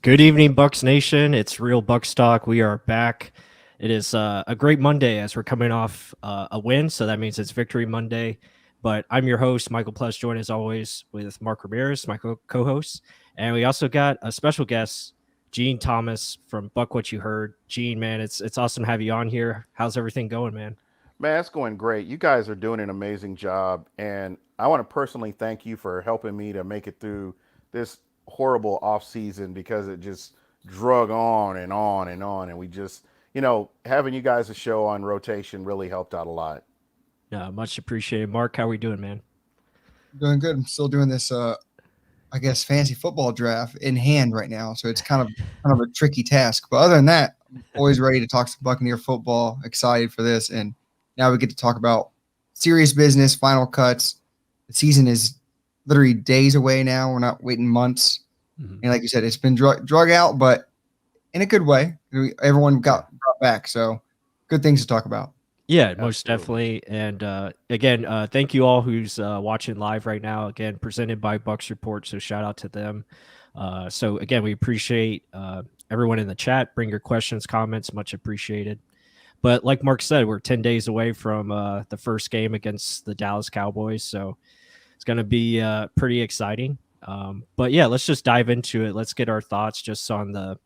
Good evening, Bucs Nation. It's Real Bucs Talk. We are back. It is a great Monday as we're coming off a win, so that means it's Victory Monday. But I'm your host, Michael Plus, joined as always with Mark Ramirez, my co-host. And we also got a special guest, Gene Thomas from Buc What You Heard. Gene, man, it's awesome to have you on here. How's everything going, man? Man, it's going great. You guys are doing an amazing job. And I want to personally thank you for helping me to make it through this horrible off season because it just drug on and on and on. And we just, having you guys a show on rotation really helped out a lot. Much appreciated. Mark, how are we doing, man? Doing good. I'm still doing this I guess fantasy football draft in hand right now. So it's kind of a tricky task. But other than that, I'm always ready to talk some Buccaneer football. Excited for this. And now we get to talk about serious business, final cuts. The season is literally days away now. We're not waiting months. Mm-hmm. And like you said, it's been drug out, but in a good way. Everyone got brought back. So good things to talk about. Yeah, most definitely. And again, thank you all who's watching live right now. Again, presented by Bucs Report, so shout out to them. So again, we appreciate everyone in the chat. Bring your questions, comments, much appreciated. But like Mark said, we're 10 days away from the first game against the Dallas Cowboys, so it's going to be pretty exciting. But yeah, let's just dive into it. Let's get our thoughts just on the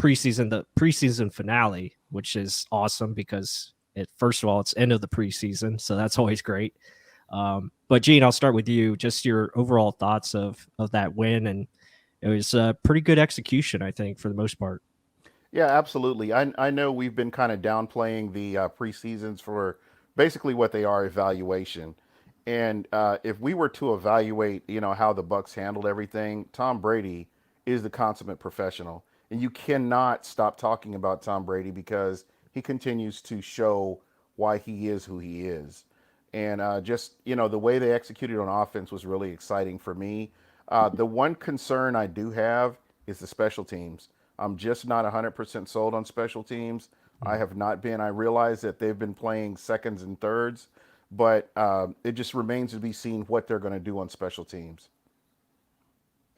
preseason finale, which is awesome because first of all, it's end of the preseason, so that's always great. But Gene, I'll start with you. Just your overall thoughts of that win, and it was a pretty good execution, I think, for the most part. Yeah, absolutely. I know we've been kind of downplaying the preseasons for basically what they are, evaluation. And if we were to evaluate, how the Bucs handled everything, Tom Brady is the consummate professional, and you cannot stop talking about Tom Brady because he continues to show why he is who he is. And just, the way they executed on offense was really exciting for me. The one concern I do have is the special teams. I'm just not 100% sold on special teams. I have not been. I realize that they've been playing seconds and thirds, but it just remains to be seen what they're going to do on special teams.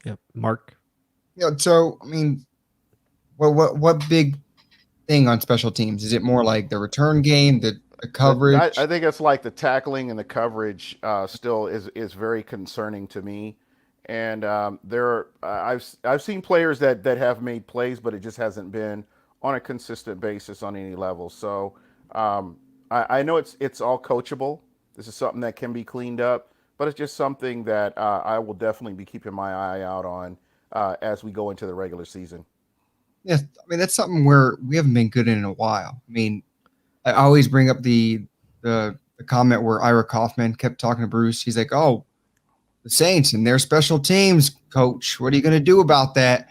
Yep. Mark? Yeah, so, I mean, what big thing on special teams? Is it more like the return game, the coverage? I think it's like the tackling and the coverage still is very concerning to me. And I've seen players that have made plays, but it just hasn't been on a consistent basis on any level. So I know it's all coachable. This is something that can be cleaned up, but it's just something that I will definitely be keeping my eye out on as we go into the regular season. Yeah, I mean that's something where we haven't been good in a while. I mean, I always bring up the comment where Ira Kaufman kept talking to Bruce. He's like, "Oh, the Saints and their special teams, coach. What are you going to do about that?"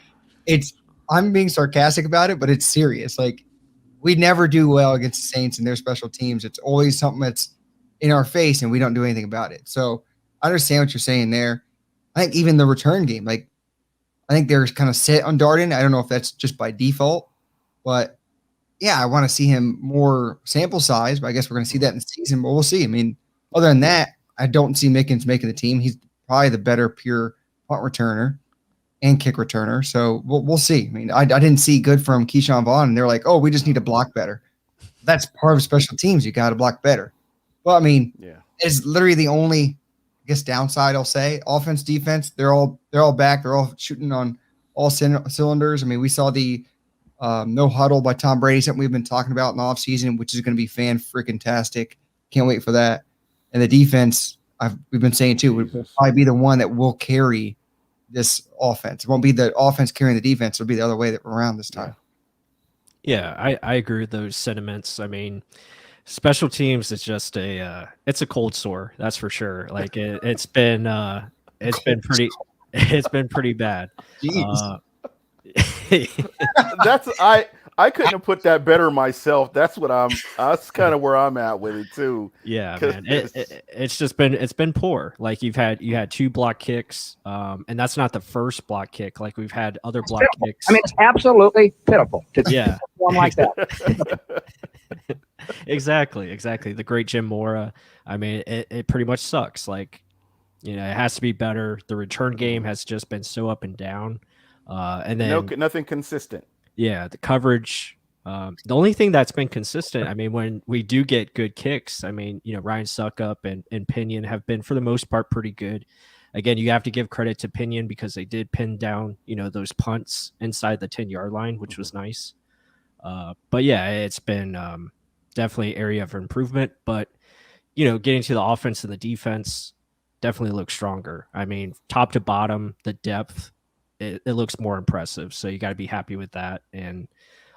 I'm being sarcastic about it, but it's serious. Like we never do well against the Saints and their special teams. It's always something that's in our face, and we don't do anything about it. So I understand what you're saying there. I think even the return game, like. I think they're kind of set on Darden. I don't know if that's just by default, but yeah, I want to see him more sample size, but I guess we're going to see that in the season, but we'll see. I mean, other than that, I don't see Mickens making the team. He's probably the better pure punt returner and kick returner. So we'll see. I mean, I didn't see good from Keyshawn Vaughn, and they're like, oh, we just need to block better. That's part of special teams. You got to block better. Well, I mean, it's literally the only downside I'll say. Offense, defense, they're all back. They're all shooting on all cylinders. I mean, we saw the no huddle by Tom Brady, something we've been talking about in the offseason, which is going to be fan-freaking-tastic. Can't wait for that. And the defense, we've been saying too, will probably be the one that will carry this offense. It won't be the offense carrying the defense. It'll be the other way around this time. Yeah, I agree with those sentiments. I mean, special teams is just it's a cold sore, that's for sure. Like it's been pretty bad. I couldn't have put that better myself. That's kind of where I'm at with it too. Yeah, man. It's been poor. Like you had two block kicks, and that's not the first block kick. Like we've had other block kicks. I mean, it's absolutely pitiful. Yeah, one like that. Exactly. The great Jim Mora. I mean, it pretty much sucks. Like, it has to be better. The return game has just been so up and down. And then nothing consistent. yeah, the coverage. The only thing that's been consistent, I mean, when we do get good kicks, I mean, Ryan Suckup and Pinion have been for the most part pretty good. Again, you have to give credit to Pinion because they did pin down, those punts inside the 10-yard line, which was nice. But yeah, it's been definitely area of improvement. But getting to the offense and the defense definitely looks stronger. I mean, top to bottom, the depth, it looks more impressive. So you got to be happy with that. And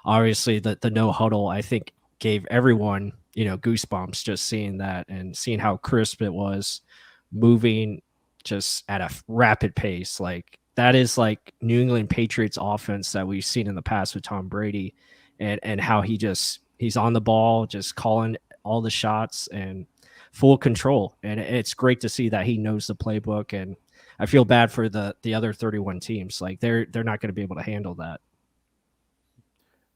obviously, the no huddle, I think, gave everyone goosebumps just seeing that and seeing how crisp it was, moving just at a rapid pace. Like that is like New England Patriots offense that we've seen in the past with Tom Brady, and how he's on the ball, just calling all the shots and full control. And it's great to see that he knows the playbook. And I feel bad for the other 31 teams. Like they're not going to be able to handle that.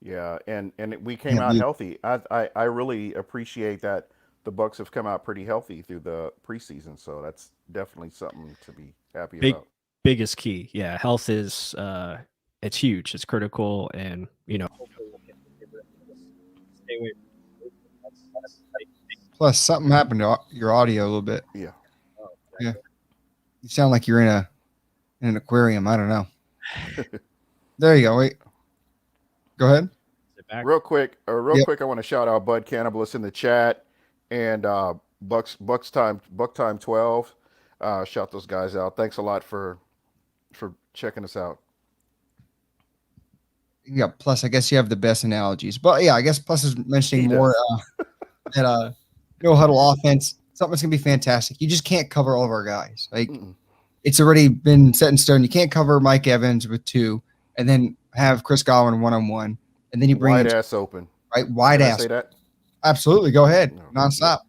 Yeah, and we came out healthy. I really appreciate that the Bucs have come out pretty healthy through the preseason. So that's definitely something to be happy about. Biggest key. Yeah, health is it's huge. It's critical, and hopefully we'll get stay away. Plus, something happened to your audio a little bit. Yeah. Yeah. You sound like you're in an aquarium. I don't know. There you go. Wait. Go ahead. Real quick, I want to shout out Bud Cannibalist in the chat and Bucs Time 12. Shout those guys out. Thanks a lot for checking us out. Yeah. Plus, I guess you have the best analogies, but yeah, I guess Plus is mentioning more that no huddle offense. Something's gonna be fantastic. You just can't cover all of our guys. Like it's already been set in stone. You can't cover Mike Evans with 2, and then have Chris Godwin 1-on-1, and then you bring wide ass open. Right, wide ass. Say that? Absolutely, go ahead, nonstop.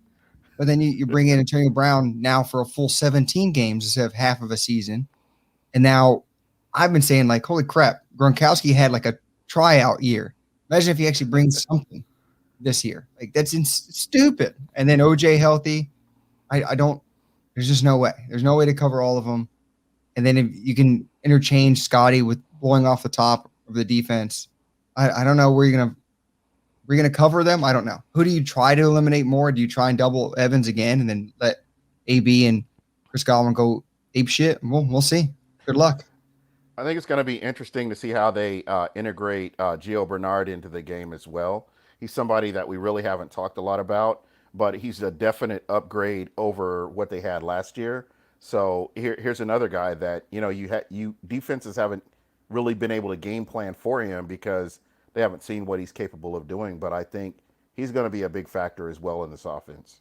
But then you bring in Antonio Brown now for a full 17 games instead of half of a season, and now I've been saying like, holy crap, Gronkowski had like a tryout year. Imagine if he actually brings something this year. Like that's stupid. And then OJ healthy. I don't. There's just no way. There's no way to cover all of them. And then if you can interchange Scotty with blowing off the top of the defense, I don't know where you're gonna cover them. I don't know. Who do you try to eliminate more? Do you try and double Evans again and then let AB and Chris Godwin go ape shit? We'll see. Good luck. I think it's going to be interesting to see how they integrate Gio Bernard into the game as well. He's somebody that we really haven't talked a lot about, but he's a definite upgrade over what they had last year. So here's another guy that you defenses haven't really been able to game plan for him because they haven't seen what he's capable of doing. But I think he's going to be a big factor as well in this offense.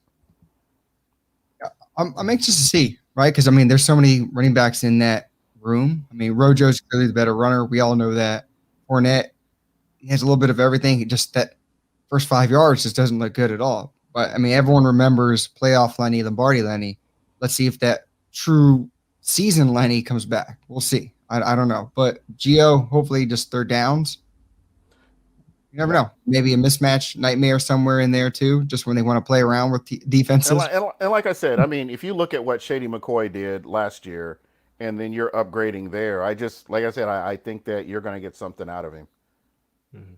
I'm anxious to see, right? Because I mean, there's so many running backs in that room. I mean, Rojo's clearly the better runner. We all know that. Fournette, he has a little bit of everything. Just that first 5 yards just doesn't look good at all. But I mean, everyone remembers playoff Lenny, Lombardi Lenny. Let's see if that true season Lenny comes back. We'll see. I don't know. But Gio, hopefully just third downs. You never know. Maybe a mismatch nightmare somewhere in there too, just when they want to play around with defenses. And like I said, I mean, if you look at what Shady McCoy did last year, and then you're upgrading there, I think that you're going to get something out of him. Mm-hmm.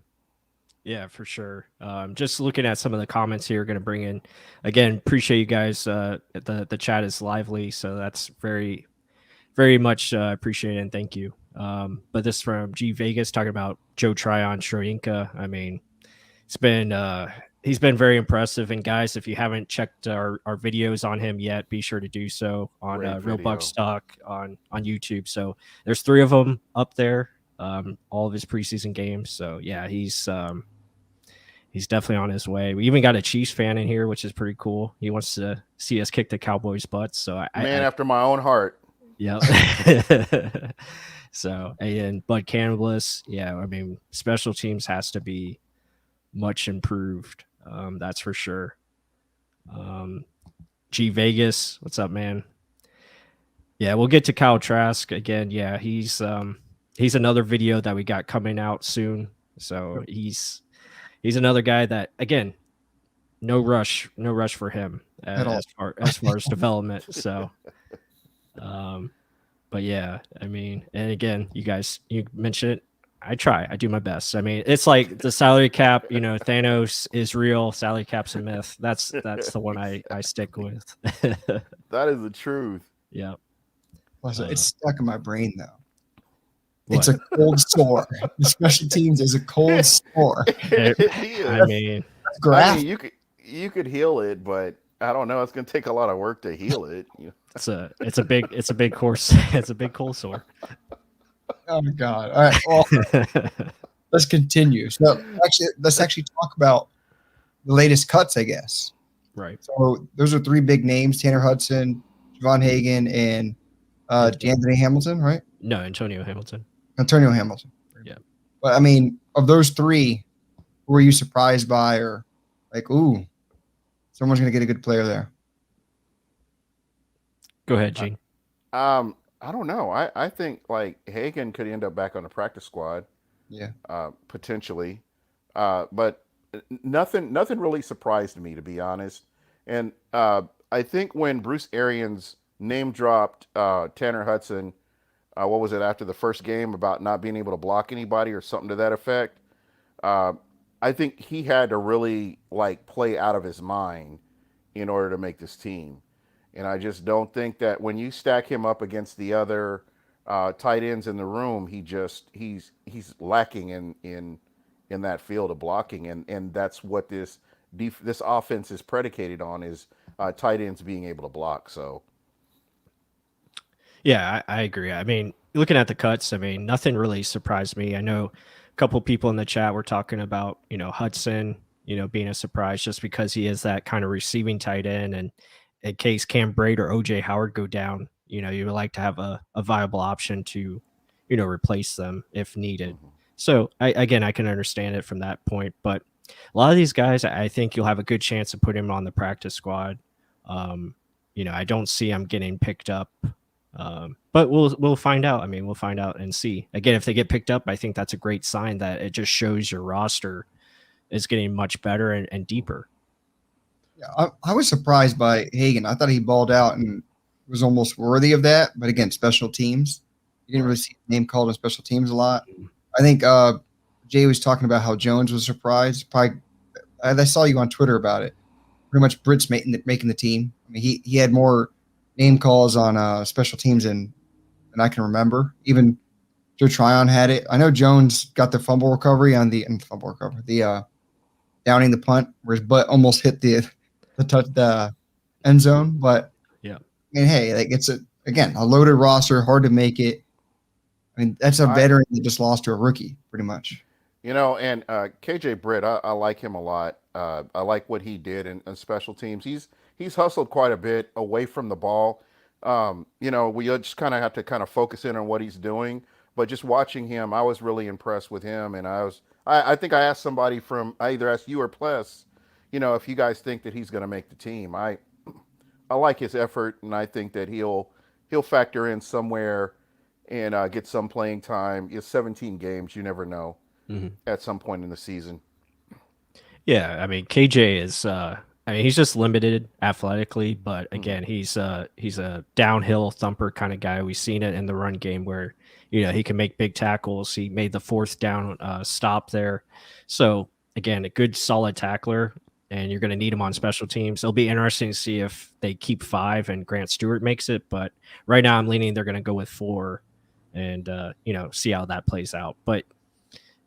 Yeah, for sure. Just looking at some of the comments here, going to bring in again. Appreciate you guys. The chat is lively, so that's very, very much appreciated and thank you. But this from G Vegas talking about Joe Tryon Schroinka. I mean, he's been very impressive. And guys, if you haven't checked our videos on him yet, be sure to do so on Real Bucs Talk on YouTube. So there's 3 of them up there, all of his preseason games. So yeah, he's definitely on his way. We even got a Chiefs fan in here, which is pretty cool. He wants to see us kick the Cowboys' butts. So after my own heart. Yep. So, and Bud Cannibalist, yeah, I mean, special teams has to be much improved. That's for sure. G Vegas, what's up, man? Yeah, we'll get to Kyle Trask again. Yeah, he's another video that we got coming out soon. So he's another guy that, again, no rush for him as far as development. So, But yeah, I mean, and again, you mentioned it. I do my best. I mean, it's like the salary cap, Thanos is real, salary cap's a myth. That's the one I stick with. That is the truth. Yeah. Plus, it's stuck in my brain though. What? It's a cold sore. The special teams is a cold sore. I mean, you could heal it, but I don't know. It's going to take a lot of work to heal it. it's a big course. It's a big cold sore. Oh my God! All right, well, let's continue. So let's actually talk about the latest cuts, I guess. Right. So those are three big names: Tanner Hudson, Javon Hagan, and D'Anthony Hamilton, right? No, Antonio Hamilton. Antonio Hamilton. Yeah. But I mean, of those three, who were you surprised by, or like, ooh, someone's going to get a good player there? Go ahead, Gene. I don't know. I think like Hagan could end up back on the practice squad. Yeah. Potentially. But nothing really surprised me, to be honest. And I think when Bruce Arians name dropped Tanner Hudson, what was it, after the first game about not being able to block anybody or something to that effect, I think he had to really like play out of his mind in order to make this team. And I just don't think that when you stack him up against the other tight ends in the room, he's lacking in that field of blocking, and that's what this offense is predicated on, is tight ends being able to block. So yeah, I agree. I mean, looking at the cuts, I mean, nothing really surprised me. I know a couple people in the chat were talking about, Hudson, being a surprise just because he is that kind of receiving tight end. And in case Cam Braid or OJ Howard go down, you would like to have a viable option to, replace them if needed. So I can understand it from that point. But a lot of these guys, I think you'll have a good chance to put him on the practice squad. I don't see him getting picked up. But we'll find out. I mean, we'll find out and see. Again, if they get picked up, I think that's a great sign that it just shows your roster is getting much better and deeper. Yeah, I was surprised by Hagan. I thought he balled out and was almost worthy of that. But again, special teams. You didn't really see his name called in special teams a lot. I think Jay was talking about how Jones was surprised. Probably, I saw you on Twitter about it. Pretty much Britt's making the team. I mean, he had more name calls on special teams than I can remember. Even Joe Tryon had it. I know Jones got the fumble recovery the downing the punt where his butt almost hit the end zone. But yeah, I mean, hey, like it's a loaded roster, hard to make it. I mean, that's a veteran that just lost to a rookie, pretty much. And KJ Britt, I like him a lot. I like what he did in special teams. He's hustled quite a bit away from the ball. We just kind of have to kind of focus in on what he's doing. But just watching him, I was really impressed with him. And I think I asked somebody I either asked you or Pless, if you guys think that he's going to make the team. I like his effort, and I think that he'll factor in somewhere and get some playing time. It's 17 games. You never know at some point in the season. Yeah, I mean, KJ is he's just limited athletically, but again, he's a downhill thumper kind of guy. We've seen it in the run game where, he can make big tackles. He made the fourth down stop there. So again, a good solid tackler, and you're going to need him on special teams. It'll be interesting to see if they keep 5 and Grant Stewart makes it. But right now I'm leaning they're going to go with 4 and, see how that plays out. But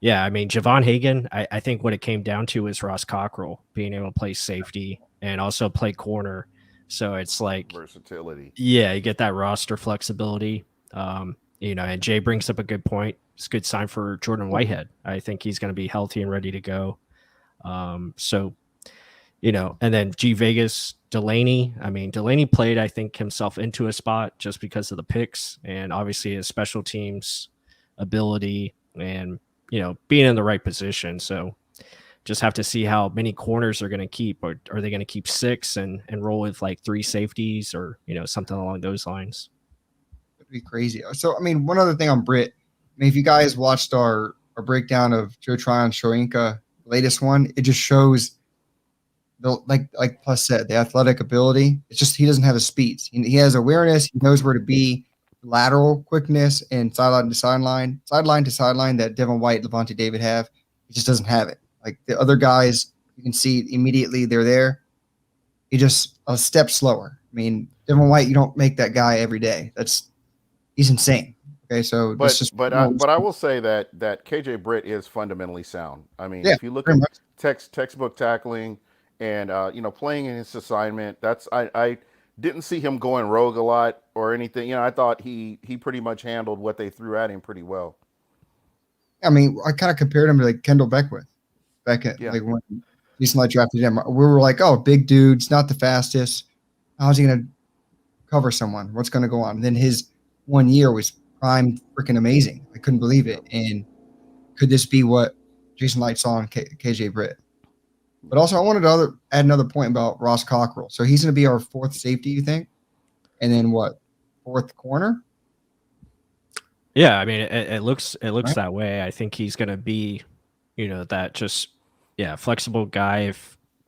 yeah, I mean, Javon Hagan, I think what it came down to is Ross Cockrell being able to play safety and also play corner. So it's like versatility. Yeah, you get that roster flexibility. And Jay brings up a good point. It's a good sign for Jordan Whitehead. I think he's going to be healthy and ready to go. And then G Vegas, Delaney. I mean, Delaney played, I think, himself into a spot just because of the picks and obviously his special teams ability and, being in the right position. So just have to see how many corners they're going to keep. Or are they going to keep 6 and roll with like 3 safeties or, something along those lines? It'd be crazy. So, I mean, one other thing on Britt. I mean, if you guys watched our breakdown of Joe Tryon Shoyinka, latest one, it just shows like Plus said, the athletic ability. It's just he doesn't have the speeds. He has awareness. He knows where to be. lateral quickness and sideline to sideline that Devin White, Levante David have. He just doesn't have it. Like the other guys, you can see immediately they're there. He just a step slower. I mean, Devin White, you don't make that guy every day. He's insane. Okay, so this just But I will say that KJ Britt is fundamentally sound. I mean, yeah, if you look pretty at much. textbook tackling and playing in his assignment, I didn't see him going rogue a lot or anything. I thought he pretty much handled what they threw at him pretty well. I mean, I kind of compared him to like Kendall Beckwith back at Yeah. like when Jason Light drafted him. We were like, oh, big dude's not the fastest. How's he going to cover someone? What's going to go on? And then his 1 year was prime freaking amazing. I couldn't believe it. And could this be what Jason Light saw in KJ Britt? But also, I wanted to add another point about Ross Cockrell. So he's going to be our fourth safety, you think? And then what? Fourth corner? Yeah, I mean, it looks Right. that way. I think he's going to be, that just flexible guy.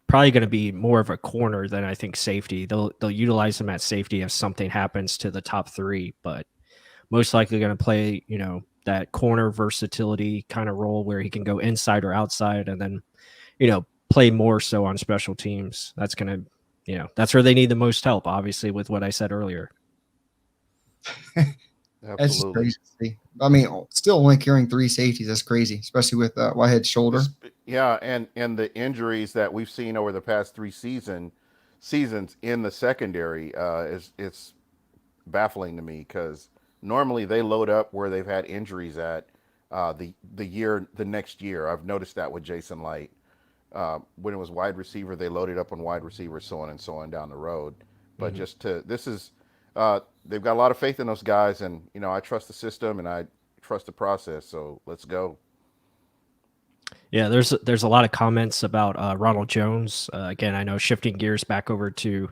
Probably going to be more of a corner than I think safety. They'll utilize him at safety if something happens to the top three, but most likely going to play, that corner versatility kind of role where he can go inside or outside, and then, play more so on special teams. That's going to, that's where they need the most help, obviously, with what I said earlier. That's just Absolutely. crazy to see. I mean, still only carrying 3 safeties. That's crazy, especially with Whitehead's shoulder. Yeah, and the injuries that we've seen over the past seasons in the secondary it's baffling to me because normally they load up where they've had injuries at the next year. I've noticed that with Jason Light. When it was wide receiver, they loaded up on wide receiver, so on and so on down the road. But they've got a lot of faith in those guys, and I trust the system and I trust the process. So let's go. Yeah, there's a lot of comments about Ronald Jones. Again, I know shifting gears back over to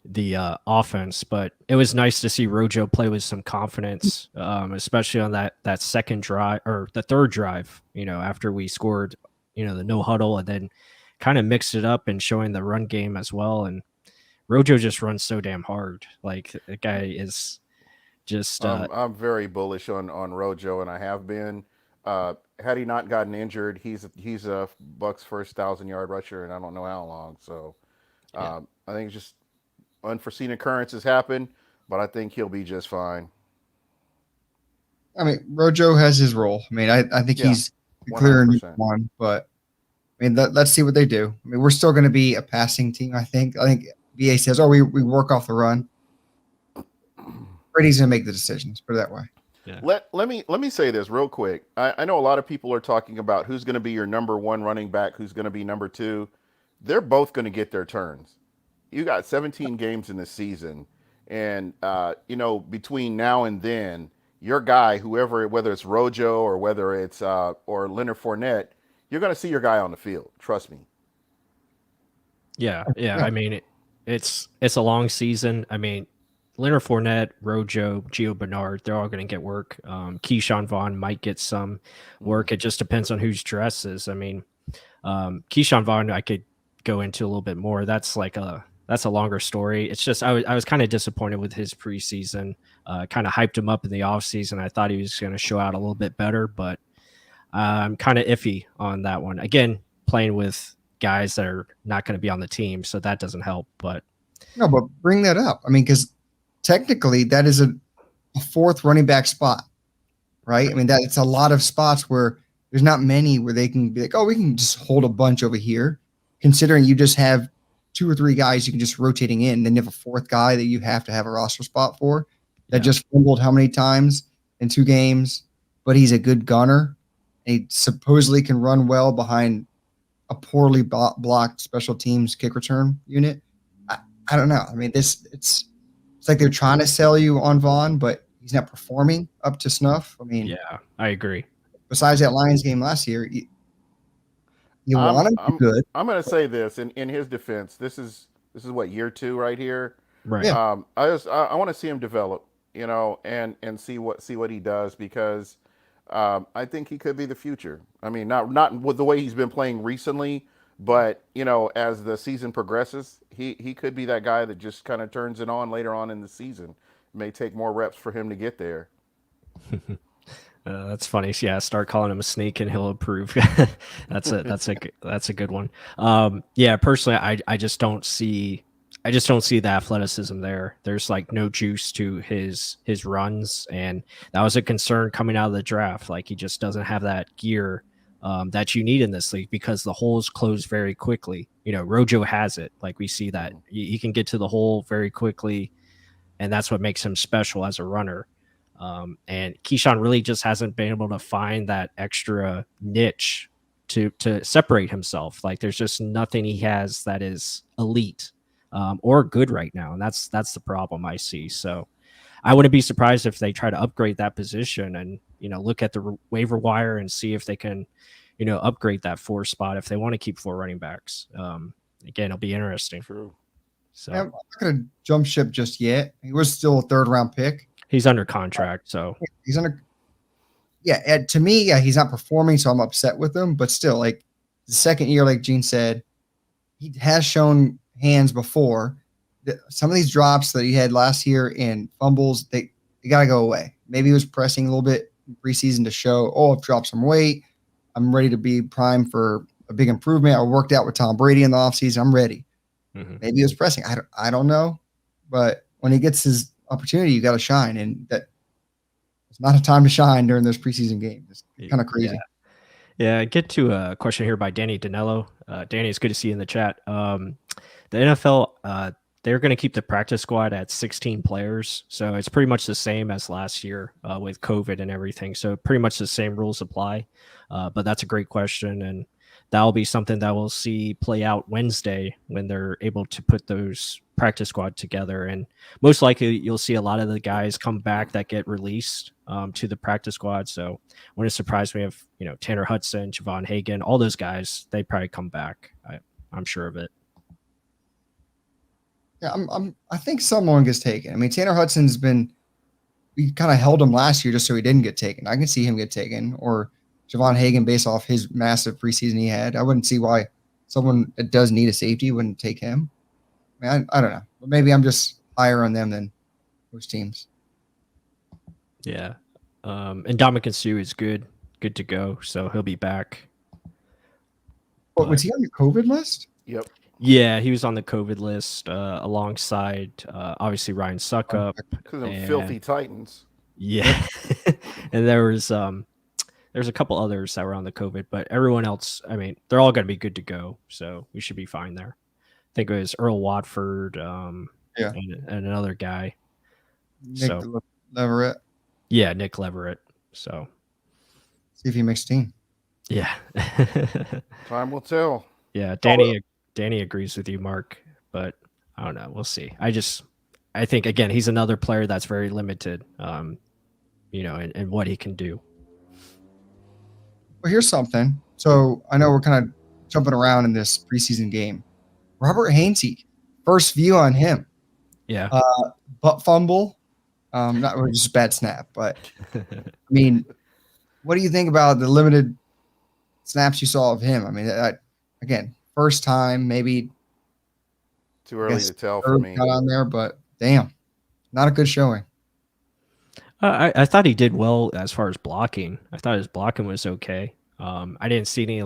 the offense, but it was nice to see Rojo play with some confidence, especially on that second drive or the third drive. After we scored, the no huddle, and then kind of mixed it up and showing the run game as well. And Rojo just runs so damn hard. Like the guy is just I'm very bullish on Rojo, and I have been. Had he not gotten injured, he's a Bucks first 1,000-yard rusher, and I don't know how long. So I think it's just unforeseen occurrences happen, but I think he'll be just fine. I mean, Rojo has his role. I mean, I think Yeah, he's the clear number 100%. one, but I mean, let's see what they do. I mean, we're still going to be a passing team, I think. I think BA says, oh, we work off the run. Brady's going to make the decisions, put it that way. yeah. Let me say this real quick. I know a lot of people are talking about who's going to be your number one running back, who's going to be number two. They're both going to get their turns. You got 17 games in this season, and between now and then, your guy, whether it's Rojo or whether it's or Leonard Fournette, you're going to see your guy on the field. Trust me. Yeah. Yeah. I mean, it's a long season. I mean, Leonard Fournette, Rojo, Gio Bernard, they're all going to get work. Keyshawn Vaughn might get some work. It just depends on whose dress is. I mean, Keyshawn Vaughn, I could go into a little bit more. That's a longer story. It's just I was kind of disappointed with his preseason. Kind of hyped him up in the offseason. I thought he was going to show out a little bit better, but I'm kind of iffy on that one. Again, playing with guys that are not going to be on the team, so that doesn't help. But No, but bring that up. I mean, because technically that is a fourth running back spot, right? I mean, it's a lot of spots where there's not many where they can be like, oh, we can just hold a bunch over here, considering you just have 2 or 3 guys you can just rotating in. Then you have a fourth guy that you have to have a roster spot for that just fumbled how many times in 2 games, but he's a good gunner. And he supposedly can run well behind a poorly blocked special teams kick return unit. I don't know. I mean, it's like they're trying to sell you on Vaughn, but he's not performing up to snuff. I mean, yeah, I agree. besides that Lions game last year, you want him to be good. I'm going to say this in his defense. This is what, year 2 right here. Right. Yeah. I want to see him develop, and see what he does because I think he could be the future. I mean, not with the way he's been playing recently, but as the season progresses, he could be that guy that just kind of turns it on later on in the season. may take more reps for him to get there. That's funny. Yeah, start calling him a snake and he'll approve. That's a good one. Yeah, personally, I just don't see the athleticism there. There's like no juice to his runs, and that was a concern coming out of the draft. Like he just doesn't have that gear that you need in this league because the holes close very quickly. You know, Rojo has it. Like we see that he can get to the hole very quickly, and that's what makes him special as a runner. And Keyshawn really just hasn't been able to find that extra niche to separate himself. Like there's just nothing he has that is elite or good right now, and that's the problem I see. So I wouldn't be surprised if they try to upgrade that position and look at the waiver wire and see if they can upgrade that 4 spot if they want to keep 4 running backs. Again, it'll be interesting. True. So I'm not going to jump ship just yet. He was still a 3rd round pick. he's under contract, so He's under. Yeah, to me, he's not performing, so I'm upset with him. But still, like the 2nd year, like Gene said, he has shown hands before. Some of these drops that he had last year in fumbles, they got to go away. Maybe he was pressing a little bit in preseason to show, I've dropped some weight. I'm ready to be primed for a big improvement. I worked out with Tom Brady in the offseason. I'm ready. Mm-hmm. Maybe he was pressing. I don't know. But when he gets his opportunity, you got to shine. And that it's not a time to shine during those preseason games. It's kind of crazy. Yeah, get to a question here by Danny Danello. Danny, it's good to see you in the chat. The NFL, they're going to keep the practice squad at 16 players. So it's pretty much the same as last year with COVID and everything. So pretty much the same rules apply. But that's a great question. And that'll be something that we'll see play out Wednesday when they're able to put those practice squad together. And most likely you'll see a lot of the guys come back that get released to the practice squad. So wouldn't surprise me if, Tanner Hudson, Javon Hagan, all those guys, they probably come back. I'm sure of it. Yeah, I think someone gets taken. I mean, Tanner Hudson's we kind of held him last year just so he didn't get taken. I can see him get taken, or Javon Hagan based off his massive preseason he had. I wouldn't see why someone that does need a safety wouldn't take him. I mean, I don't know. But maybe I'm just higher on them than most teams. Yeah. And Dominican Sue is good to go. So he'll be back. But was he on the COVID list? Yep. Yeah, he was on the COVID list alongside obviously Ryan Suckup. Because of filthy Titans. Yeah. And there's a couple others that were on the COVID, but everyone else, I mean, they're all going to be good to go. So we should be fine there. I think it was Earl Watford and another guy. Nick Leverett. Yeah, Nick Leverett. So see if he makes the team. Yeah. Time will tell. Yeah, Danny agrees with you, Mark, but I don't know. We'll see. I think, again, he's another player that's very limited, in what he can do. Well, here's something. So I know we're kind of jumping around in this preseason game. Robert Hainsey, first view on him. Yeah. Butt fumble. Not really just a bad snap, but I mean, what do you think about the limited snaps you saw of him? I mean, again, first time, maybe too early to tell for me. Got on there, but damn, not a good showing. I thought he did well as far as blocking. I thought his blocking was okay. I didn't see any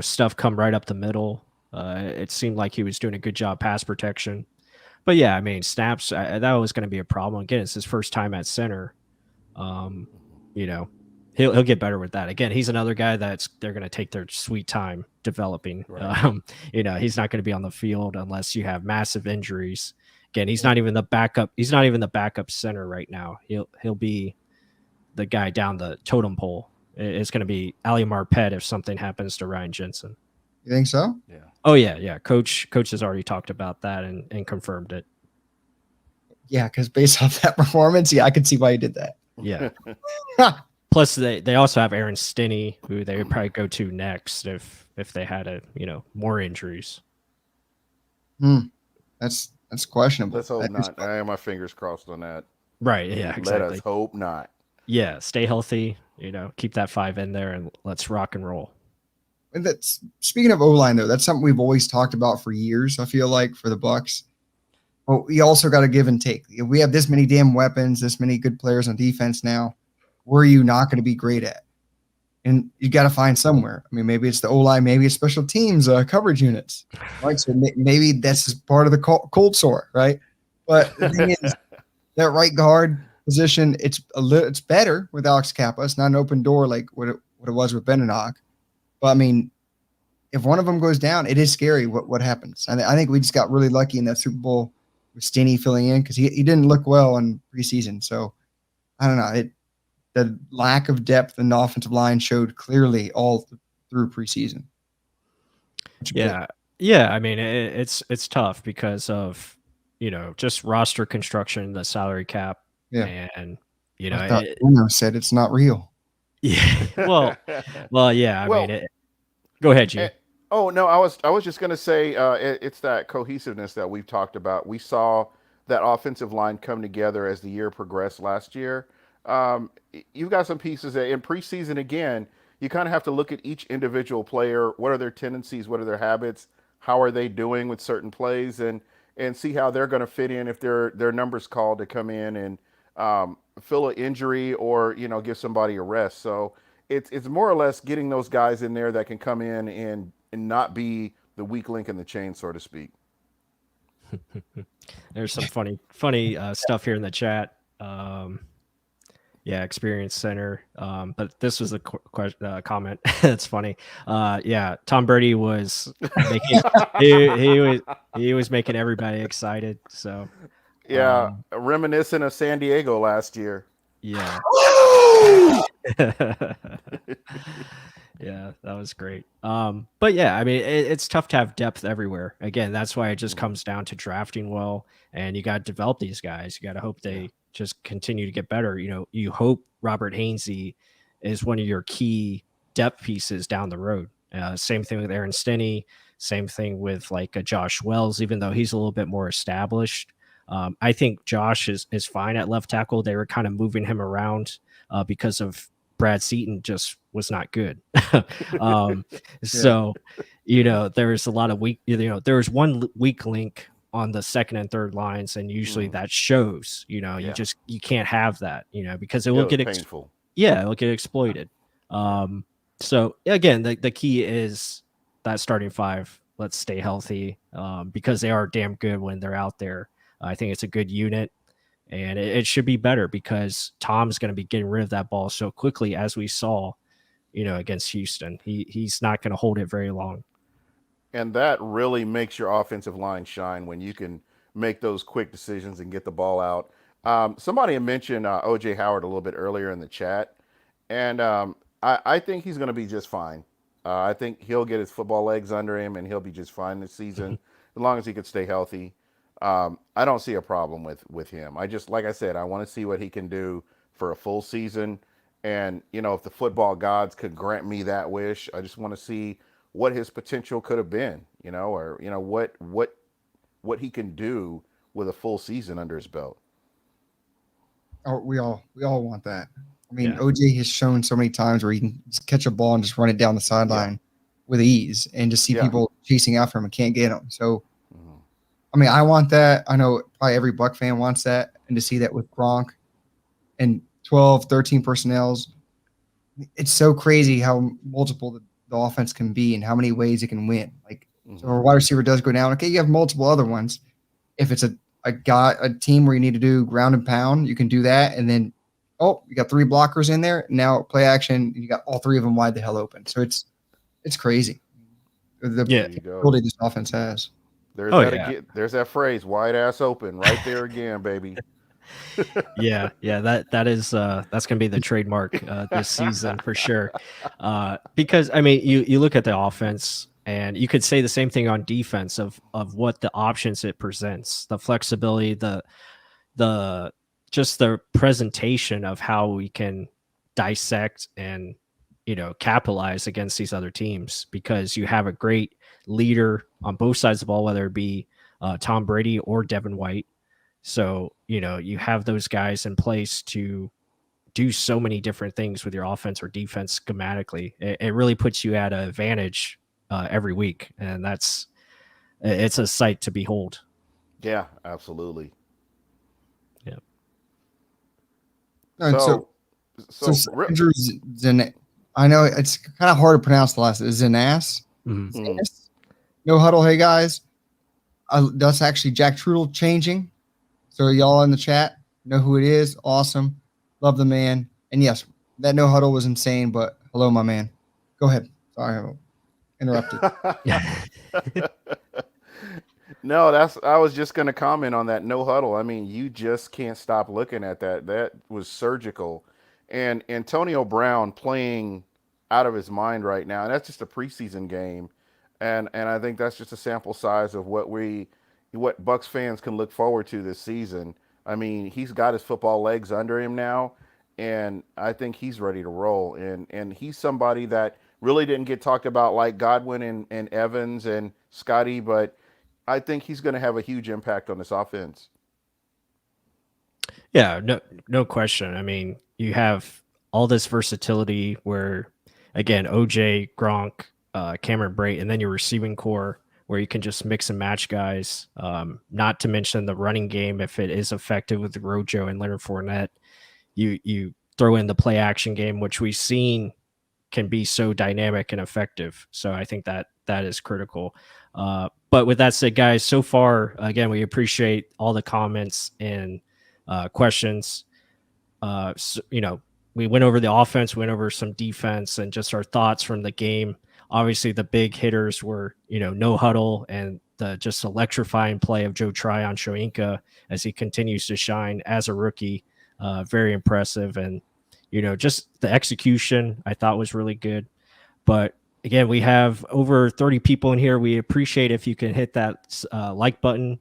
stuff come right up the middle. It seemed like he was doing a good job pass protection. But yeah, I mean, snaps, that was going to be a problem. Again, it's his first time at center. He'll get better with that. Again, he's another guy they're going to take their sweet time developing. Right. He's not going to be on the field unless you have massive injuries. Again, he's not even the backup. He's not even the backup center right now. He'll be the guy down the totem pole. It's going to be Ali Marpet if something happens to Ryan Jensen. You think so? Yeah. Oh yeah. Coach has already talked about that and confirmed it. Yeah, because based off that performance, I could see why he did that. Yeah. Plus, they also have Aaron Stinney, who they would probably go to next if they had more injuries. That's questionable. Let's hope not. I have my fingers crossed on that. Right. Yeah. Exactly. Let us hope not. Yeah. Stay healthy. Keep that 5 in there and let's rock and roll. And speaking of O-line, though, that's something we've always talked about for years. I feel like for the Bucs, But we also got to give and take. If we have this many damn weapons, this many good players on defense now, where are you not going to be great at? And you got to find somewhere. I mean, maybe it's the O-line, maybe it's special teams, coverage units, right? So maybe that's part of the cold sore, right? But the thing is, that right guard position, it's better with Alex Kappa. It's not an open door like what it was with Beninock. But I mean, if one of them goes down, it is scary what happens. And I think we just got really lucky in that Super Bowl with Stinney filling in because he didn't look well in preseason. So I don't know. The lack of depth in the offensive line showed clearly all through preseason. Yeah. Yeah. I mean, it's tough because of, just roster construction, the salary cap. Yeah. And, I thought Bruno said it's not real. Yeah. Well, yeah. I mean, go ahead, G. Oh no, I was just gonna say it's that cohesiveness that we've talked about. We saw that offensive line come together as the year progressed last year. You've got some pieces that in preseason again, you kind of have to look at each individual player. What are their tendencies? What are their habits? How are they doing with certain plays? And see how they're going to fit in if their numbers called to come in and fill an injury or give somebody a rest. So it's more or less getting those guys in there that can come in and not be the weak link in the chain, so to speak. There's some funny stuff here in the chat. Yeah, Experience Center. But this was a comment. That's funny. Yeah, Tom Brady was making he was making everybody excited. So yeah, reminiscent of San Diego last year. Yeah. Yeah, that was great. But yeah, I mean, it's tough to have depth everywhere. Again, that's why it just comes down to drafting well, and you got to develop these guys. You got to hope they just continue to get better. You hope Robert Hainsey is one of your key depth pieces down the road. Same thing with Aaron Stinney. Same thing with like a Josh Wells, even though he's a little bit more established. I think Josh is fine at left tackle. They were kind of moving him around because of Brad Seaton just was not good. So, there's a lot of weak, there was one weak link on the second and third lines, and usually that shows, you can't have that, because it will get painful. It'll get exploited. So again, the key is that starting five. Let's stay healthy because they are damn good when they're out there. I think it's a good unit. And it should be better because Tom's going to be getting rid of that ball so quickly, as we saw, against Houston. He's not going to hold it very long. And that really makes your offensive line shine when you can make those quick decisions and get the ball out. Somebody had mentioned O.J. Howard a little bit earlier in the chat, and I think he's going to be just fine. I think he'll get his football legs under him, and he'll be just fine this season as long as he could stay healthy. I don't see a problem with him. Like I said, I want to see what he can do for a full season. And, if the football gods could grant me that wish, I just want to see what his potential could have been, or, what he can do with a full season under his belt. Oh, we all want that. I mean, OJ has shown so many times where he can just catch a ball and just run it down the sideline with ease and just see people chasing after him and can't get him. So, I mean, I want that. I know probably every Buc fan wants that. And to see that with Gronk and 12, 13 personnels, it's so crazy how multiple the offense can be and how many ways it can win. Like, so a wide receiver does go down. Okay, you have multiple other ones. If it's a team where you need to do ground and pound, you can do that. And then, you got 3 blockers in there. Now play action, you got all 3 of them wide the hell open. So it's crazy. The ability this offense has. There's that phrase, wide ass open, right there again, baby. That is that's gonna be the trademark this season for sure. Because I mean, you look at the offense, and you could say the same thing on defense of what the options it presents, the flexibility, the just the presentation of how we can dissect and capitalize against these other teams, because you have a great leader on both sides of the ball, whether it be Tom Brady or Devin White. So, you have those guys in place to do so many different things with your offense or defense schematically. It really puts you at an advantage every week. And it's a sight to behold. Yeah, absolutely. Yeah. And so, So, so so, re- Andrew Zan, I know it's kind of hard to pronounce the last. Zanas? Mhm. mm, Zanis? No huddle. Hey guys, that's actually Jack Trudel changing. So y'all in the chat know who it is. Awesome, love the man. And yes, that no huddle was insane. But hello, my man. Go ahead. Sorry, I interrupted. no, I was just going to comment on that no huddle. I mean, you just can't stop looking at that. That was surgical. And Antonio Brown playing out of his mind right now. And that's just a preseason game. And I think that's just a sample size of what Bucks fans can look forward to this season. I mean, he's got his football legs under him now, and I think he's ready to roll. And he's somebody that really didn't get talked about like Godwin and Evans and Scotty, but I think he's going to have a huge impact on this offense. Yeah, no question. I mean, you have all this versatility where, again, OJ, Gronk, Cameron Brate, and then your receiving core where you can just mix and match guys. Not to mention the running game if it is effective with Rojo and Leonard Fournette. You throw in the play action game, which we've seen can be so dynamic and effective. So I think that is critical. But with that said, guys, so far, again, we appreciate all the comments and questions. So, we went over the offense, went over some defense, and just our thoughts from the game. Obviously, the big hitters were, no huddle and the just electrifying play of Joe Tryon Shoyinka as he continues to shine as a rookie. Very impressive. And, just the execution I thought was really good. But again, we have over 30 people in here. We appreciate if you can hit that like button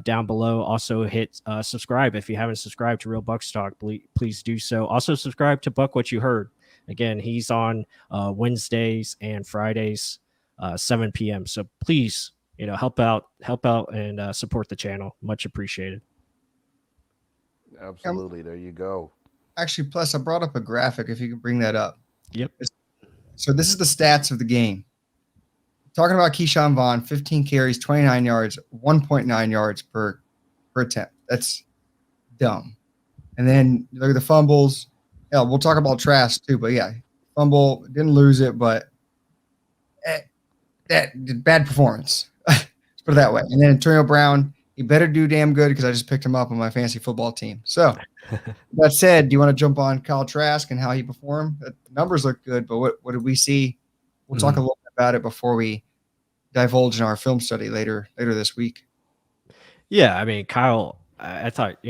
down below. Also hit subscribe if you haven't subscribed to Real Bucs Talk. Please do so. Also subscribe to Buc What You Heard. Again, he's on Wednesdays and Fridays, 7 p.m. So please, help out and support the channel. Much appreciated. Absolutely. There you go. Actually, plus I brought up a graphic. If you can bring that up. Yep. So this is the stats of the game. Talking about Keyshawn Vaughn, 15 carries, 29 yards, 1.9 yards per attempt. That's dumb. And then look at the fumbles. Yeah, we'll talk about Trask too, but yeah, fumble, didn't lose it, but that bad performance. Let's put it that way. And then Antonio Brown, he better do damn good because I just picked him up on my fantasy football team. So that said, do you want to jump on Kyle Trask and how he performed? The numbers look good, but what did we see? We'll talk a little bit about it before we divulge in our film study later this week. Yeah, I mean, Kyle, I thought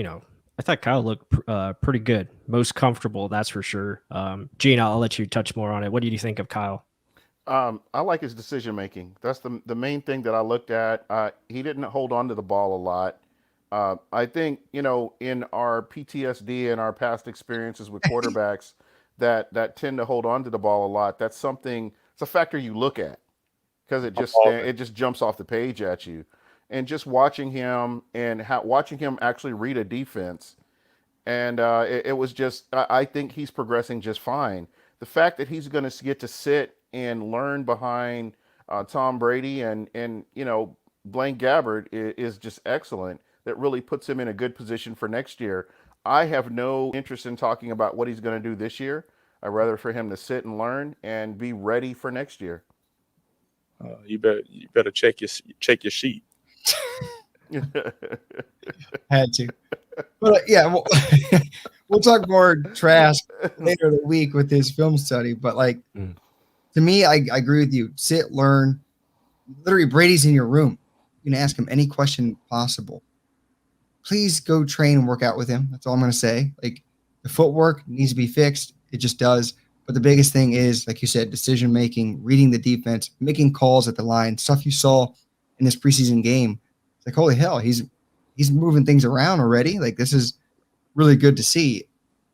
Kyle looked pretty good, most comfortable, that's for sure. Gene, I'll let you touch more on it. What did you think of Kyle? I like his decision making. That's the main thing that I looked at. He didn't hold on to the ball a lot. I think in our PTSD and our past experiences with quarterbacks that tend to hold on to the ball a lot. That's something. It's a factor you look at because it just jumps off the page at you. And just watching him and watching him actually read a defense, and it was just I think he's progressing just fine. The fact that he's going to get to sit and learn behind Tom Brady and Blaine Gabbert is just excellent. That really puts him in a good position for next year. I have no interest in talking about what he's going to do this year. I'd rather for him to sit and learn and be ready for next year. You better check your sheet. Had to. But yeah, we'll talk more Trask later in the week with his film study. But to me, I agree with you. Sit, learn. Literally, Brady's in your room. You can ask him any question possible. Please go train and work out with him. That's all I'm going to say. Like, the footwork needs to be fixed. It just does. But the biggest thing is, like you said, decision making, reading the defense, making calls at the line, stuff you saw in this preseason game. It's like, holy hell, he's moving things around already. Like, this is really good to see.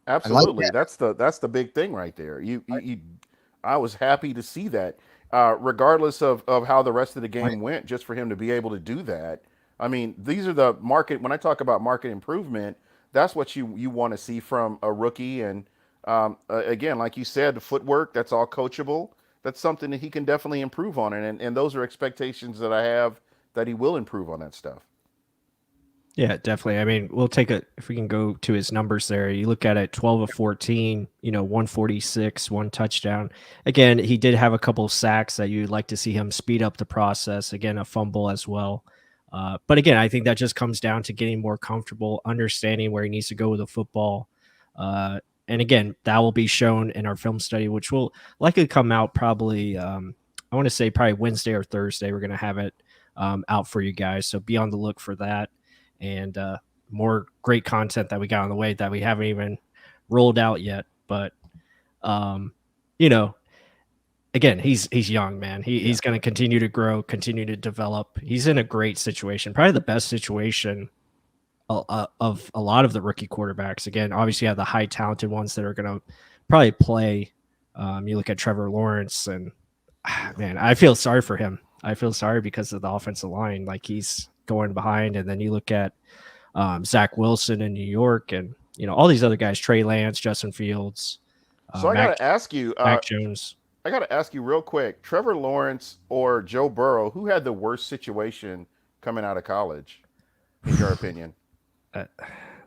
Absolutely, that's the big thing right there. I was happy to see that, regardless of how the rest of the game went. Just for him to be able to do that. I mean, these are the market. When I talk about market improvement, that's what you want to see from a rookie. And again, like you said, the footwork, that's all coachable. That's something that he can definitely improve on, and those are expectations that I have that he will improve on that stuff. Yeah, definitely. I mean, if we can go to his numbers there, you look at it 12 of 14, 146, one touchdown. Again, he did have a couple of sacks that you'd like to see him speed up the process. Again, a fumble as well. But again, I think that just comes down to getting more comfortable, understanding where he needs to go with the football. And again, that will be shown in our film study, which will likely come out probably, I want to say probably Wednesday or Thursday. We're going to have it out for you guys. So be on the look for that. And more great content that we got on the way that we haven't even rolled out yet. But you know, again, he's young, man. He's going to continue to grow, continue to develop. He's in a great situation, probably the best situation of a lot of the rookie quarterbacks. Again, obviously, you have the high talented ones that are going to probably play. You look at Trevor Lawrence, and man, I feel sorry for him. I feel sorry because of the offensive line. Like he's going behind, and then you look at Zach Wilson in New York, and all these other guys, Trey Lance, Justin Fields, So I got to ask you, Mac Jones. I got to ask you real quick, Trevor Lawrence or Joe Burrow, who had the worst situation coming out of college, in your opinion?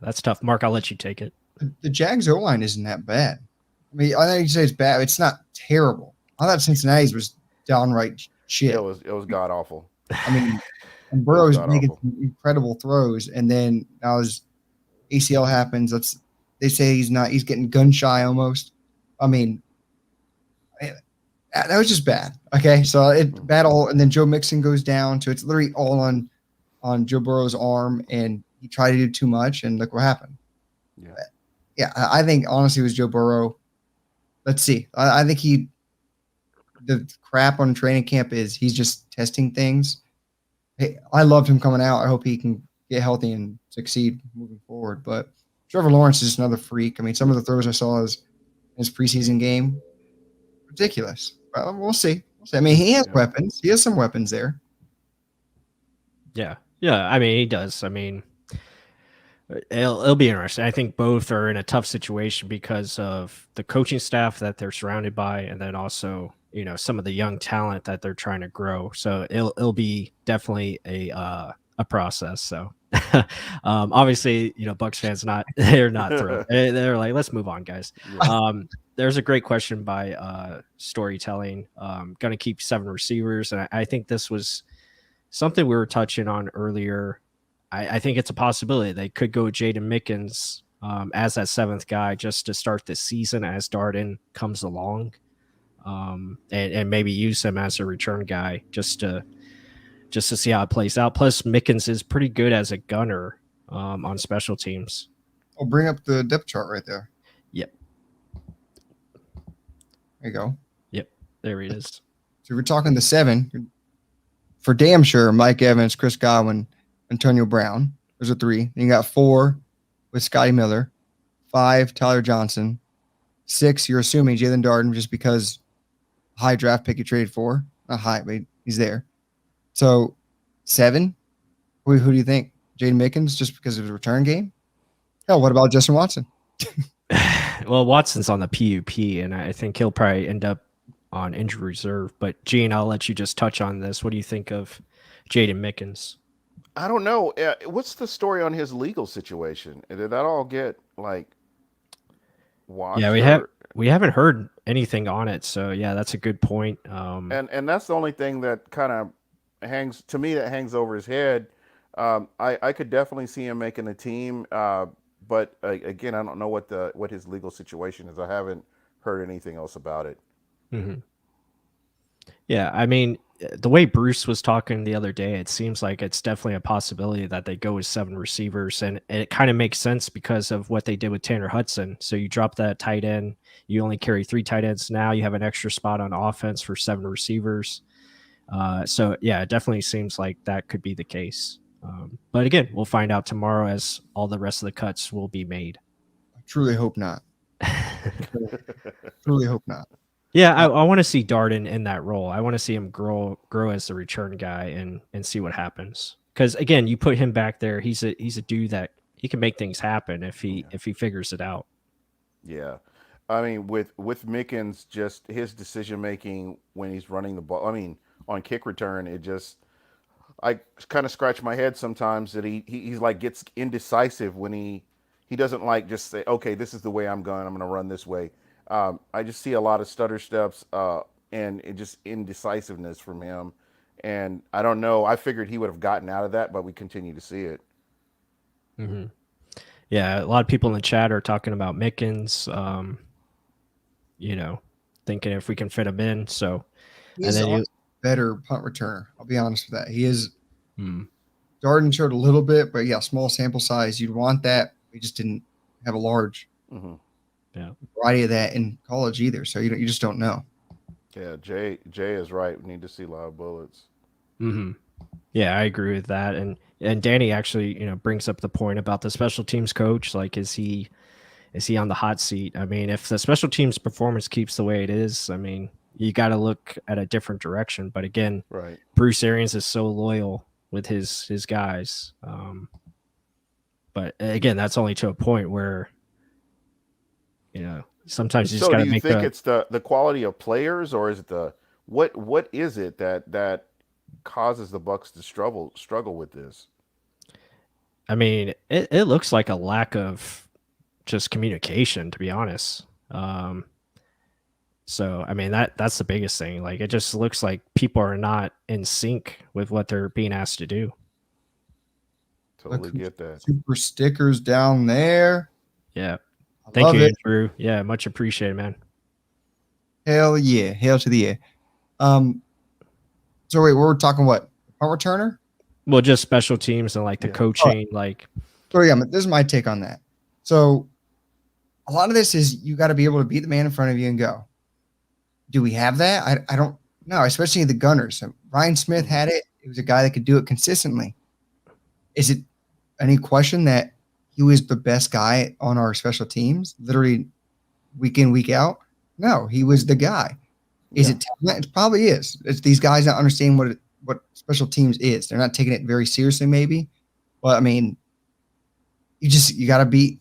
That's tough. Mark, I'll let you take it. The Jags O-line isn't that bad. I mean, I know you say it's bad. It's not terrible. I thought Cincinnati's was downright shit. It was god awful. I mean, and Burrow's God making awful. some incredible throws, and then now his ACL happens. They say he's getting gun shy almost. I mean, that was just bad. Okay, so it bad all, and then Joe Mixon goes down, so it's literally all on Joe Burrow's arm, and he tried to do too much, and look what happened. Yeah, I think honestly it was Joe Burrow. Let's see. I think the crap on training camp is he's just testing things. Hey, I loved him coming out. I hope he can get healthy and succeed moving forward. But Trevor Lawrence is just another freak. I mean, some of the throws I saw in his preseason game, ridiculous. Well, we'll see. I mean, he has weapons. He has some weapons there. Yeah. I mean, he does. I mean, it'll be interesting. I think both are in a tough situation because of the coaching staff that they're surrounded by, and then also some of the young talent that they're trying to grow. So it'll be definitely a process. So obviously, Bucs fans they're not thrilled. They're like, let's move on, guys. There's a great question by Storytelling. Going to keep 7 receivers, and I think this was something we were touching on earlier. I think it's a possibility they could go Jaden Mickens as that 7th guy just to start the season as Darden comes along, and maybe use him as a return guy just to see how it plays out. Plus, Mickens is pretty good as a gunner on special teams. I'll bring up the depth chart right there. Yep. There you go. Yep. There he is. So we're talking the 7 for damn sure. Mike Evans, Chris Godwin, Antonio Brown. There's a 3. Then you got 4 with Scotty Miller, 5 Tyler Johnson, 6 you're assuming Jalen Darden just because high draft pick you traded for. Not high, but he's there. So 7. Who do you think? Jaden Mickens just because of his return game? Hell, what about Justin Watson? Well, Watson's on the PUP, and I think he'll probably end up on injury reserve. But Gene, I'll let you just touch on this. What do you think of Jaden Mickens? I don't know. What's the story on his legal situation? Did that all get watched? Yeah, we haven't heard anything on it. So yeah, that's a good point. And that's the only thing that kind of hangs over his head. I could definitely see him making the team, but again, I don't know what his legal situation is. I haven't heard anything else about it. Mm-hmm. Yeah, I mean, the way Bruce was talking the other day, it seems like it's definitely a possibility that they go with 7 receivers, and it kind of makes sense because of what they did with Tanner Hudson. So you drop that tight end, you only carry 3 tight ends now. You have an extra spot on offense for 7 receivers. So yeah, it definitely seems like that could be the case. But again, we'll find out tomorrow as all the rest of the cuts will be made. I truly hope not. Truly hope not. Yeah, I want to see Darden in that role. I want to see him grow as the return guy and see what happens. Because again, you put him back there, he's a dude that he can make things happen if he figures it out. Yeah, I mean with Mickens, just his decision making when he's running the ball. I mean on kick return, it just I kind of scratch my head sometimes that he's like gets indecisive when he doesn't like just say, okay, this is the way I'm going to run this way. I just see a lot of stutter steps and it just indecisiveness from him. And I don't know. I figured he would have gotten out of that, but we continue to see it. Mm-hmm. Yeah, a lot of people in the chat are talking about Mickens, thinking if we can fit him in. So, and He's then a better punt returner. I'll be honest with that. He is. Hmm. Jordan showed a little bit, but yeah, small sample size. You'd want that. We just didn't have a large variety of that in college either. So you just don't know. Yeah, Jay is right. We need to see live bullets. Mm-hmm. Yeah, I agree with that. And Danny actually, brings up the point about the special teams coach. Like, is he on the hot seat? I mean, if the special teams performance keeps the way it is, I mean, you got to look at a different direction. But again, right, Bruce Arians is so loyal with his guys. But again, that's only to a point where, sometimes you just so got do to you make think it's the quality of players, or is it what is it that causes the Bucs to struggle with this? I mean, it looks like a lack of just communication, to be honest. So I mean that's the biggest thing. Like, it just looks like people are not in sync with what they're being asked to do. Totally get that. Super stickers down there. Yeah. I Thank love you, it. Andrew. Yeah, much appreciated, man. Hell yeah. Hail to the yeah. So wait, we're talking what? Punt returner? Well, just special teams and like the coaching, like. So yeah, this is my take on that. So a lot of this is you got to be able to beat the man in front of you and go. Do we have that? I don't know, especially the gunners. So Ryan Smith had it. He was a guy that could do it consistently. Is it any question that he was the best guy on our special teams, literally week in, week out? No, he was the guy. Is it talent? It probably is. It's these guys not understanding what special teams is. They're not taking it very seriously, maybe. But I mean, you got to beat.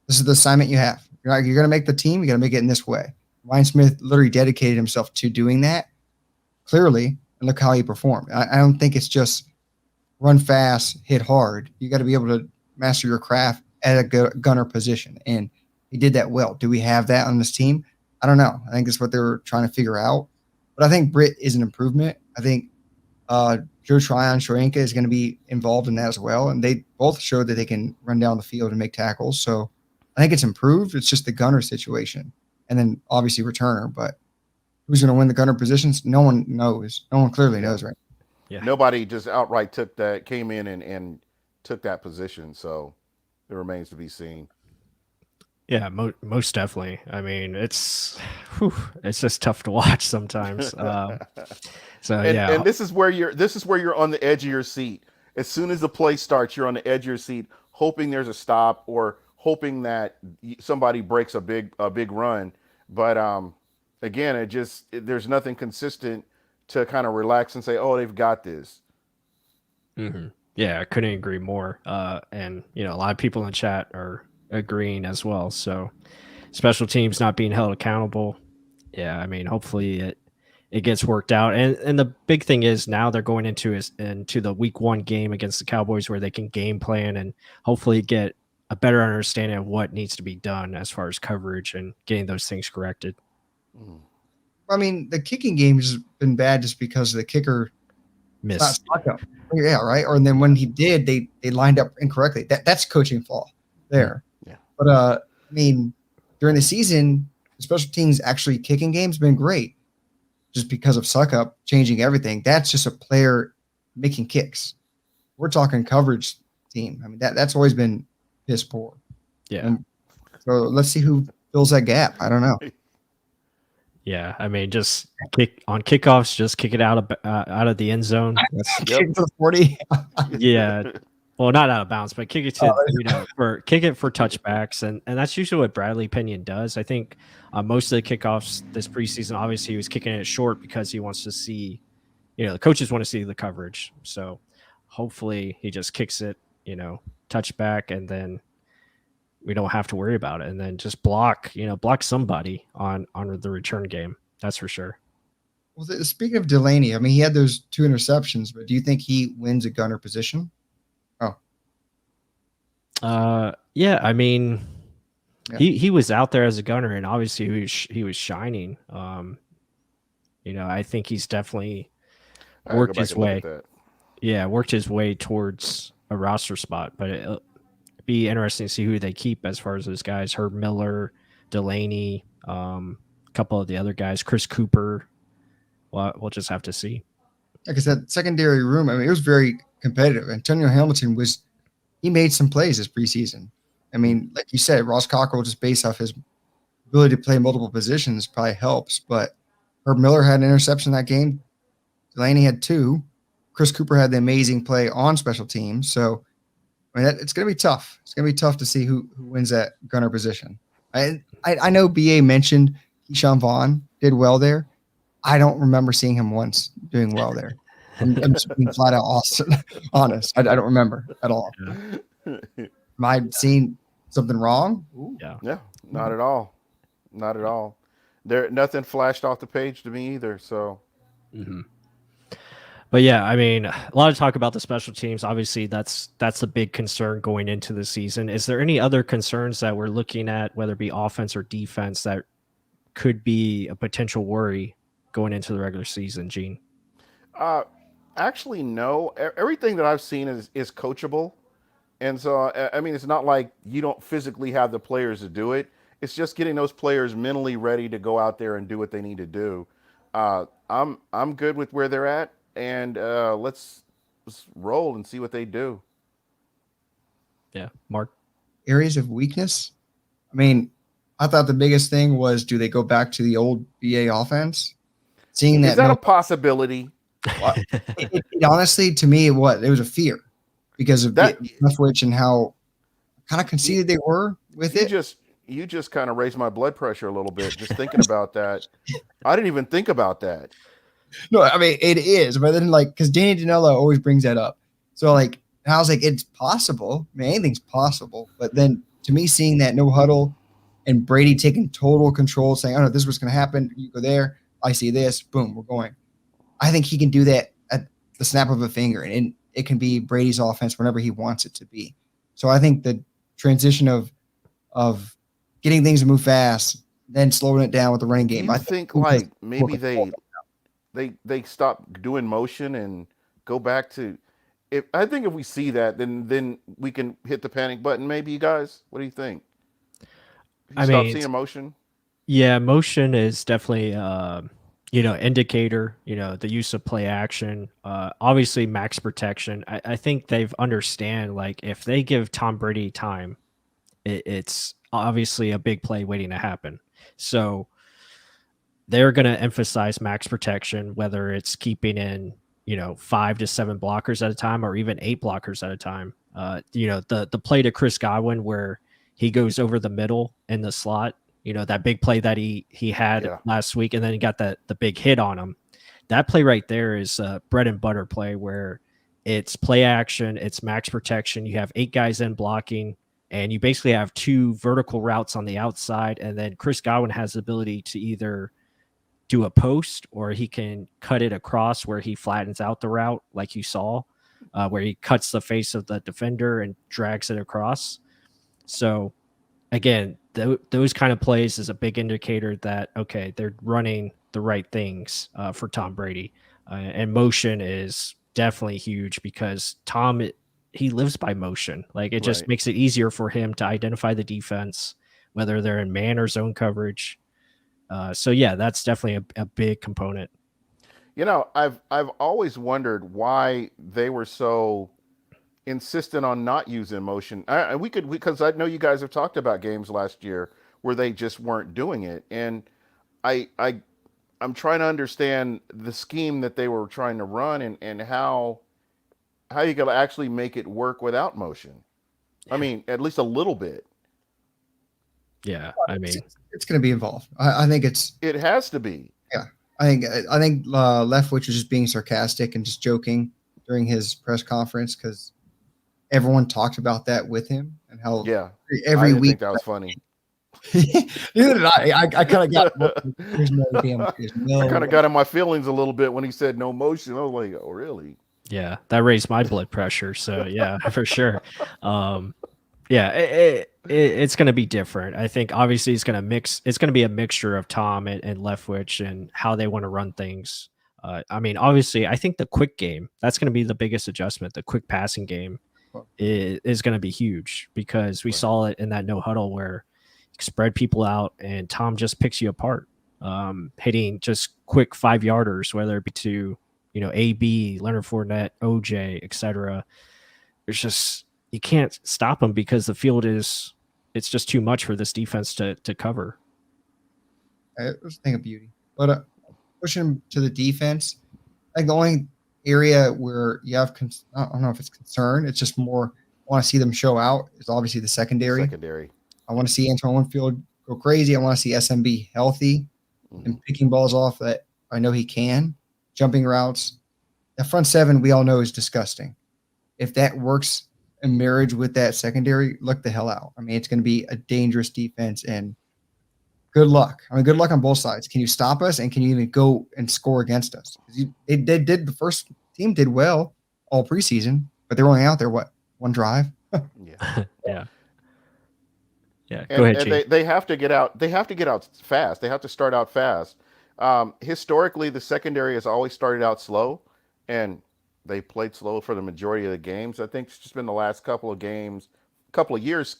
This is the assignment you have. You're going to make the team. You got to make it in this way. Ryan Smith literally dedicated himself to doing that clearly, and look how he performed. I don't think it's just run fast, hit hard. You got to be able to master your craft at a gunner position, and he did that well. Do we have that on this team? I don't know. I think that's what they were trying to figure out. But I think Britt is an improvement. I think Joe Tryon Shoyinka is going to be involved in that as well, and they both showed that they can run down the field and make tackles. So I think it's improved. It's just the gunner situation. And then obviously returner, but who's going to win the gunner positions? No one knows. No one clearly knows, right? Yeah. Nobody just outright came in and took that position. So it remains to be seen. Yeah, most definitely. I mean, it's just tough to watch sometimes. And this is where you're on the edge of your seat. As soon as the play starts, you're on the edge of your seat, hoping there's a stop or hoping that somebody breaks a big run. But again, there's nothing consistent to kind of relax and say, oh, they've got this. Mm-hmm. Yeah, I couldn't agree more. And a lot of people in the chat are agreeing as well. So special teams not being held accountable. Yeah, I mean, hopefully it gets worked out. And the big thing is now they're going into the week 1 game against the Cowboys where they can game plan and hopefully get a better understanding of what needs to be done as far as coverage and getting those things corrected. I mean, the kicking game has been bad just because the kicker missed. Yeah, right. Or and then when he did, they lined up incorrectly. That's coaching flaw there. Yeah. But I mean, during the season, the special teams actually kicking game's been great. Just because of suck up changing everything. That's just a player making kicks. We're talking coverage team. I mean, that's always been piss poor. Yeah. And so let's see who fills that gap. I don't know. Yeah, I mean, just kickoffs, just kick it out of the end zone. Kick to the 40. Yeah, well, not out of bounds, but kick it to kick it for touchbacks, and that's usually what Bradley Pinion does. I think most of the kickoffs this preseason, obviously, he was kicking it short because he wants to see, the coaches want to see the coverage. So hopefully, he just kicks it, touchback, and then we don't have to worry about it, and then just block somebody on the return game. That's for sure. Well, speaking of Delaney, I mean, he had those 2 interceptions, but do you think he wins a gunner position? Yeah, I mean, Yeah. he was out there as a gunner, and obviously he was shining. I think he's definitely I gotta worked go back his and look way. at that. Yeah, worked his way towards a roster spot, but it'll be interesting to see who they keep as far as those guys. Herb Miller, Delaney, a couple of the other guys, Chris Cooper. Well, we'll just have to see. Like I said, secondary room, I mean, it was very competitive. Antonio Hamilton he made some plays this preseason. I mean, like you said, Ross Cockrell, just based off his ability to play multiple positions, probably helps. But Herb Miller had an interception that game. Delaney had 2. Chris Cooper had the amazing play on special teams. So, I mean, it's going to be tough. It's going to be tough to see who wins that gunner position. I know BA mentioned Keyshawn Vaughn did well there. I don't remember seeing him once doing well there. I'm just being flat out honest. I don't remember at all. Am I seeing something wrong? Ooh. Yeah, not at all. Not at all. Nothing flashed off the page to me either. So, But yeah, I mean, a lot of talk about the special teams. Obviously, that's a big concern going into the season. Is there any other concerns that we're looking at, whether it be offense or defense, that could be a potential worry going into the regular season, Gene? actually, no. Everything that I've seen is coachable, and so I mean, it's not like you don't physically have the players to do it. It's just getting those players mentally ready to go out there and do what they need to do. I'm good with where they're at, and let's roll and see what they do. Yeah, Mark. Areas of weakness? I mean, I thought the biggest thing was, do they go back to the old BA offense? Seeing that, Is that a possibility? it honestly, to me, it was a fear because of That- Leftwich and how kind of conceited they were with it. You just kind of raised my blood pressure a little bit just thinking about that. I didn't even think about that. No, I mean, it is, but then because Danny Danella always brings that up. So I was like, it's possible. I mean, anything's possible. But then to me, seeing that no huddle and Brady taking total control, saying, oh no, this is what's going to happen. You go there. I see this. Boom, we're going. I think he can do that at the snap of a finger, and it can be Brady's offense whenever he wants it to be. So I think the transition of getting things to move fast, then slowing it down with the running game. Do you think like maybe they stop doing motion and go back to if we see that, then we can hit the panic button. Maybe, you guys, what do you think? Stop seeing motion. Yeah, motion is definitely indicator. The use of play action. Obviously, max protection. I think they've understand if they give Tom Brady time, it's obviously a big play waiting to happen. So they're going to emphasize max protection, whether it's keeping in 5 to 7 blockers at a time or even 8 blockers at a time. The play to Chris Godwin where he goes over the middle in the slot, that big play that he had last week, and then he got the big hit on him. That play right there is a bread and butter play where it's play action, it's max protection. You have 8 guys in blocking, and you basically have 2 vertical routes on the outside, and then Chris Godwin has the ability to either do a post or he can cut it across where he flattens out the route like you saw, where he cuts the face of the defender and drags it across. So again, those kind of plays is a big indicator that, okay, they're running the right things for Tom Brady. And motion is definitely huge because Tom, he lives by motion. It just makes it easier for him to identify the defense, whether they're in man or zone coverage. So yeah, that's definitely a big component. I've always wondered why they were so insistent on not using motion. Because I know you guys have talked about games last year where they just weren't doing it, and I'm trying to understand the scheme that they were trying to run and how you could actually make it work without motion. I mean, at least a little bit. Yeah, I mean, it's going to be involved. I think it has to be. Yeah, I think Leftwich was just being sarcastic and just joking during his press conference because everyone talked about that with him and how every week think that was funny. Neither did I. I kind of got. There's no damn. There's no. I kind of got in my feelings a little bit when he said no motion. I was like, oh, really? Yeah, that raised my blood pressure. So yeah, for sure. Yeah, it's going to be different. I think obviously it's going to mix. It's going to be a mixture of Tom and Leftwich and how they want to run things. I mean, obviously, I think the quick game, that's going to be the biggest adjustment. The quick passing game is going to be huge because we saw it in that no huddle where you spread people out and Tom just picks you apart, hitting just quick 5-yarders, whether it be to, AB, Leonard Fournette, OJ, etc. There's just, you can't stop him because the field it's just too much for this defense to cover. It was a thing of beauty. But pushing him to the defense, like the only area where you have, I don't know if it's concern, it's just more want to see them show out is obviously the secondary. I want to see Antoine Winfield go crazy. I want to see SMB healthy and picking balls off that I know he can. Jumping routes. The front seven we all know is disgusting. If that works in marriage with that secondary, look the hell out. I mean, it's going to be a dangerous defense and good luck. I mean, good luck on both sides. Can you stop us and can you even go and score against us? They did the first team did well all preseason, but they were only out there, one drive? Yeah. Yeah. Yeah. And, go ahead, and Gene. they have to get out. They have to get out fast. They have to start out fast. Historically, the secondary has always started out slow, and they played slow for the majority of the games. I think it's just been the last couple of years,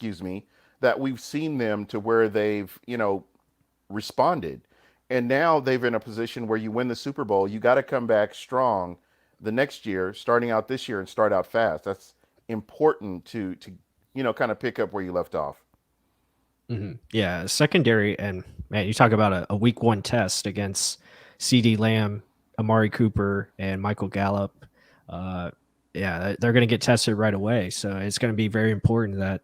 that we've seen them to where they've, responded. And now they're in a position where you win the Super Bowl, you got to come back strong the next year, starting out this year and start out fast. That's important to kind of pick up where you left off. Mm-hmm. Yeah, secondary, and man, you talk about a week 1 test against CD Lamb, Amari Cooper, and Michael Gallup. Yeah, they're going to get tested right away. So it's going to be very important that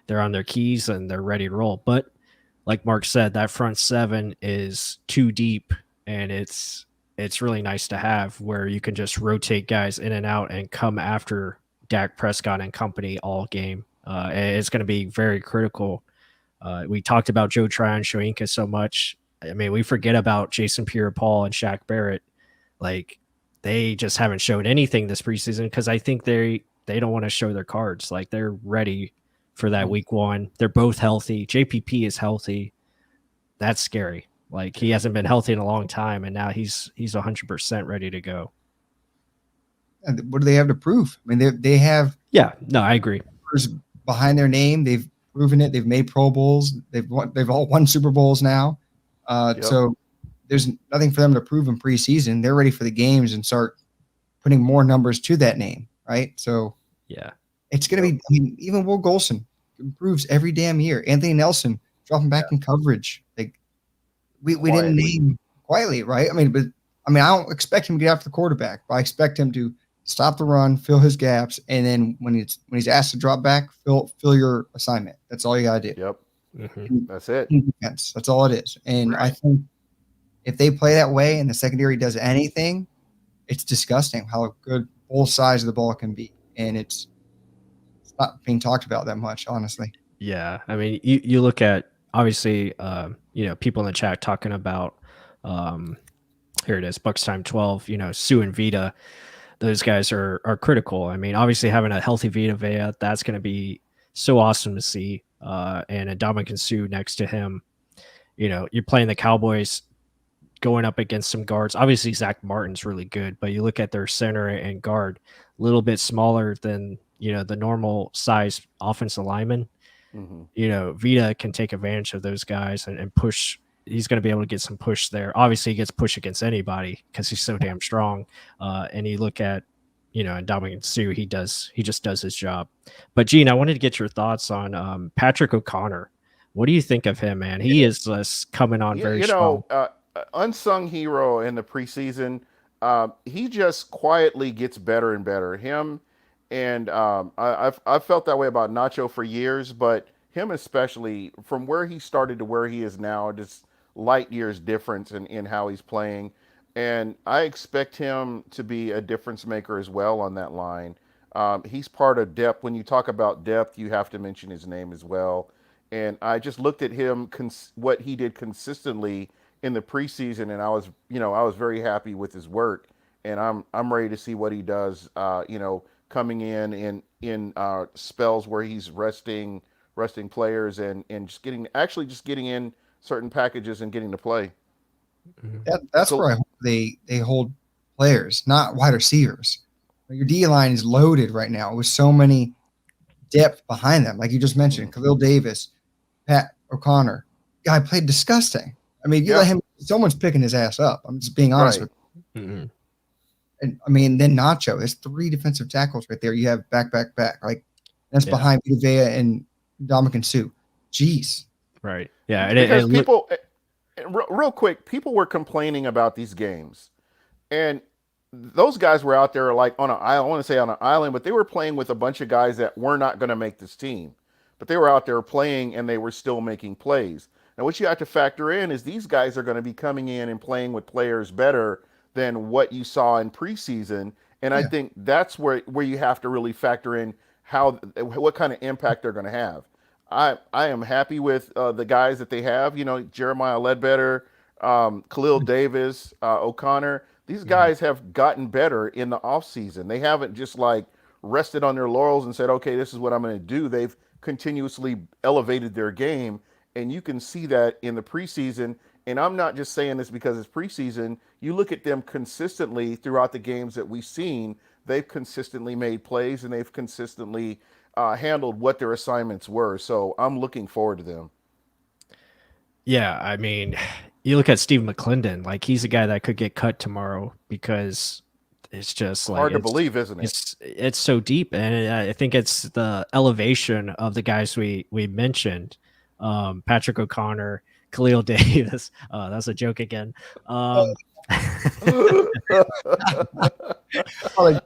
they're on their keys and they're ready to roll. But like Mark said, that front seven is too deep, and it's really nice to have where you can just rotate guys in and out and come after Dak Prescott and company all game. It's going to be very critical. We talked about Joe Tryon, Shoyinka so much. I mean, we forget about Jason Pierre-Paul and Shaq Barrett. Like, they just haven't showed anything this preseason because I think they don't want to show their cards. Like, they're ready for that week 1. They're both healthy. JPP is healthy. That's scary. Like, he hasn't been healthy in a long time, and now he's 100% ready to go. And what do they have to prove? I mean, they have. Yeah, no, I agree. Behind their name, they've proven it. They've made Pro Bowls. They've all won Super Bowls now. So there's nothing for them to prove in preseason. They're ready for the games and start putting more numbers to that name, right? So yeah, it's going to be. I mean, even Will Golson improves every damn year. Anthony Nelson dropping back in coverage. Like we didn't name quietly, right? I mean, I don't expect him to get after the quarterback, but I expect him to stop the run, fill his gaps, and then when he's asked to drop back, fill your assignment. That's all you gotta do. Yep. Mm-hmm. That's it. Defense. That's all it is. And I think if they play that way and the secondary does anything, it's disgusting how good both sides of the ball can be. And it's not being talked about that much, honestly. Yeah. I mean, you look at, obviously, people in the chat talking about, here it is, Bucs Time 12, Sue and Vita. Those guys are critical. I mean, obviously having a healthy Vita Vea, that's going to be so awesome to see. And Ndamukong Suh next to him. You're playing the Cowboys going up against some guards. Obviously, Zach Martin's really good, but you look at their center and guard, a little bit smaller than, the normal size offensive lineman. Mm-hmm. Vita can take advantage of those guys and push. He's going to be able to get some push there. Obviously, he gets pushed against anybody because he's so damn strong. And you look at, Ndamukong Suh, he just does his job. But Gene, I wanted to get your thoughts on Patrick O'Connor. What do you think of him, man? He is coming on very strong. Unsung hero in the preseason. He just quietly gets better and better. Him and I've felt that way about Nacho for years, but him especially, from where he started to where he is now, just light years difference in how he's playing. And I expect him to be a difference maker as well on that line. He's part of depth. When you talk about depth, you have to mention his name as well. And I just looked at him, what he did consistently in the preseason, and I was very happy with his work. And I'm ready to see what he does. Coming in spells where he's resting players and just getting in certain packages and getting to play. That's So where I hope they hold players, not wide receivers. Your D line is loaded right now with so many depth behind them. Like you just mentioned, Khalil Davis, Pat O'Connor. Guy played disgusting. I mean, you let him, someone's picking his ass up. I'm just being honest with you. Mm-hmm. And I mean, then Nacho, there's 3 defensive tackles right there. You have back. Like that's behind Vea and Dominican Sue. Jeez. Right. Yeah. Because people, real quick, people were complaining about these games, and those guys were out there like on an island. I want to say on an island, but they were playing with a bunch of guys that were not going to make this team. But they were out there playing, and they were still making plays. Now, what you have to factor in is these guys are going to be coming in and playing with players better than what you saw in preseason. And I think that's where you have to really factor in what kind of impact they're going to have. I am happy with the guys that they have. Jeremiah Ledbetter, Khalil Davis, O'Connor. These guys have gotten better in the offseason. They haven't just like rested on their laurels and said, okay, this is what I'm going to do. They've continuously elevated their game, and you can see that in the preseason. And I'm not just saying this because it's preseason. You look at them consistently throughout the games that we've seen, they've consistently made plays, and they've consistently handled what their assignments were. So I'm looking forward to them. Yeah, I mean, you look at Steve McClendon, like he's a guy that could get cut tomorrow because it's just like hard to believe, isn't it? It's so deep, and I think it's the elevation of the guys we mentioned, Patrick O'Connor, Khalil Davis. That's a joke again.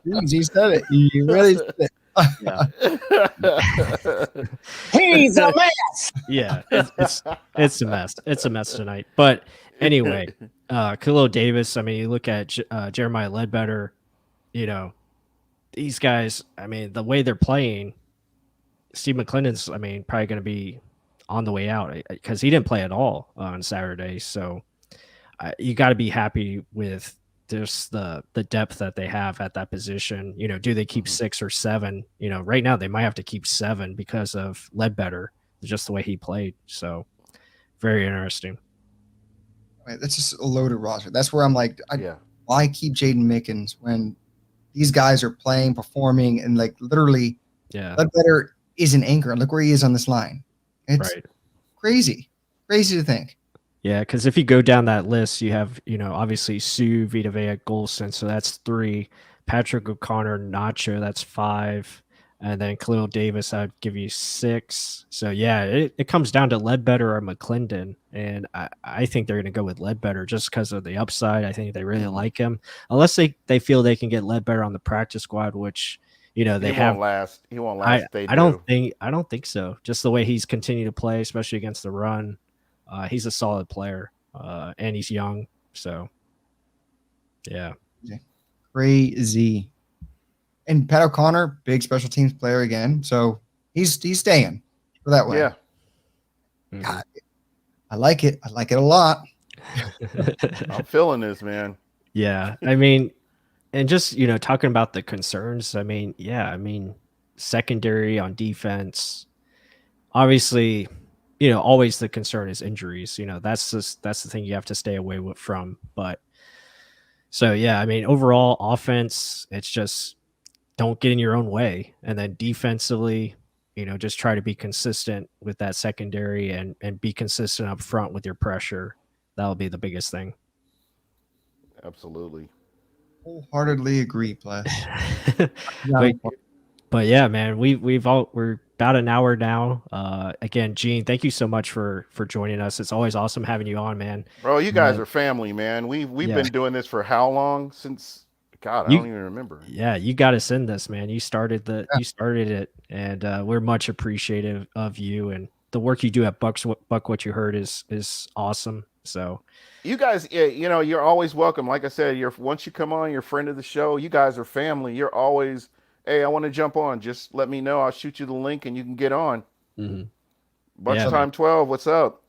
Geez, he said it. He really said it. He's a mess. Yeah, it's a mess. It's a mess tonight. But anyway, Khalil Davis. I mean, you look at Jeremiah Ledbetter. These guys. I mean, the way they're playing, Steve McClendon's. I mean, probably going to be on the way out because he didn't play at all on Saturday. So you got to be happy with just the depth that they have at that position. Do they keep 6 or 7? Right now they might have to keep 7 because of Ledbetter, just the way he played. So very interesting. That's just a loaded roster. That's where I'm like, why keep Jaden Mickens when these guys are playing, performing, and like literally, Ledbetter is an anchor. Look where he is on this line. It's crazy to think. Yeah, because if you go down that list, you have, obviously Sue, Vita Vea, Golson, so that's 3. Patrick O'Connor, Nacho, that's 5. And then Khalil Davis, I'd give you 6. So, yeah, it comes down to Ledbetter or McClendon. And I think they're going to go with Ledbetter just because of the upside. I think they really like him. Unless they feel they can get Ledbetter on the practice squad, which, they won't last. He won't last. I don't think so. Just the way he's continued to play, especially against the run. He's a solid player, and he's young. So, yeah. Crazy. And Pat O'Connor, big special teams player again. So he's staying for that way. Yeah. God, I like it. I like it a lot. I'm feeling this, man. Yeah. I mean, and just, talking about the concerns, secondary on defense, obviously, always the concern is injuries. That's the thing you have to stay away from. But so, yeah, I mean, overall offense, it's just don't get in your own way. And then defensively, just try to be consistent with that secondary and be consistent up front with your pressure. That'll be the biggest thing. Absolutely. Wholeheartedly agree, Plus. But yeah, man, we're about an hour now. Again, Gene, thank you so much for joining us. It's always awesome having you on, man. Bro, you guys are family, man. We've been doing this for how long? Since God, I don't even remember. Yeah, you got us in this, man. You started it, and we're much appreciative of you and the work you do at Buc What You Heard is awesome. So you guys, you're always welcome. Like I said, once you come on, you're a friend of the show. You guys are family. You're always, hey, I want to jump on. Just let me know. I'll shoot you the link and you can get on. Mm-hmm. Bucks Yeah, Time 12. What's up?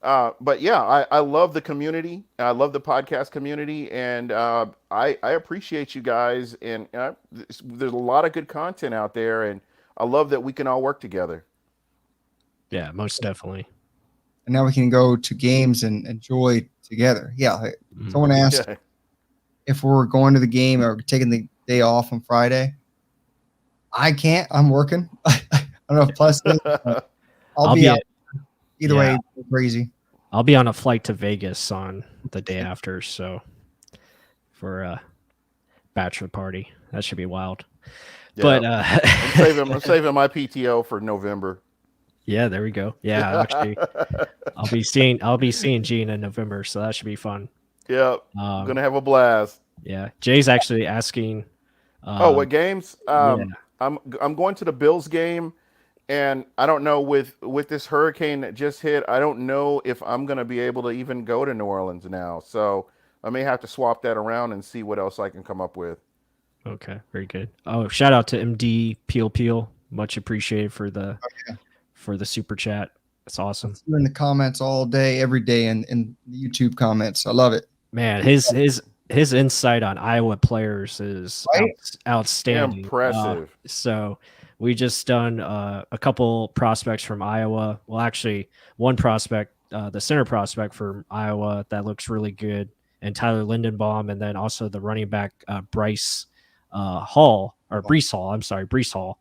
But yeah, I love the community. I love the podcast community, and I appreciate you guys. And there's a lot of good content out there, and I love that we can all work together. yeah, most definitely. And now we can go to games and enjoy together. Yeah. Mhm. Someone asked Yeah. if we're going to the game or taking the day off on Friday. I can't. I'm working. I don't know if Plus is, but I'll be out. Either way, crazy. I'll be on a flight to Vegas on the day after, so for a bachelor party. That should be wild. Yeah. But I'm saving my PTO for November. yeah, there we go. Yeah, actually, I'll be seeing Gene in November, so that should be fun. Yeah, gonna have a blast. Yeah, Jay's actually asking. What games? Yeah. I'm going to the Bills game, and I don't know with this hurricane that just hit. I don't know if I'm gonna be able to even go to New Orleans now. So I may have to swap that around and see what else I can come up with. Okay, very good. Oh, shout out to MD Peel. Much appreciated for the super chat. That's awesome. You're in the comments all day, every day, in the YouTube comments. I love it. Man, his insight on Iowa players is Right? outstanding. Impressive. So we just done a couple prospects from Iowa. Well, actually, one prospect, the center prospect from Iowa that looks really good, and Tyler Lindenbaum, and then also the running back Brees Hall. I'm sorry, Brees Hall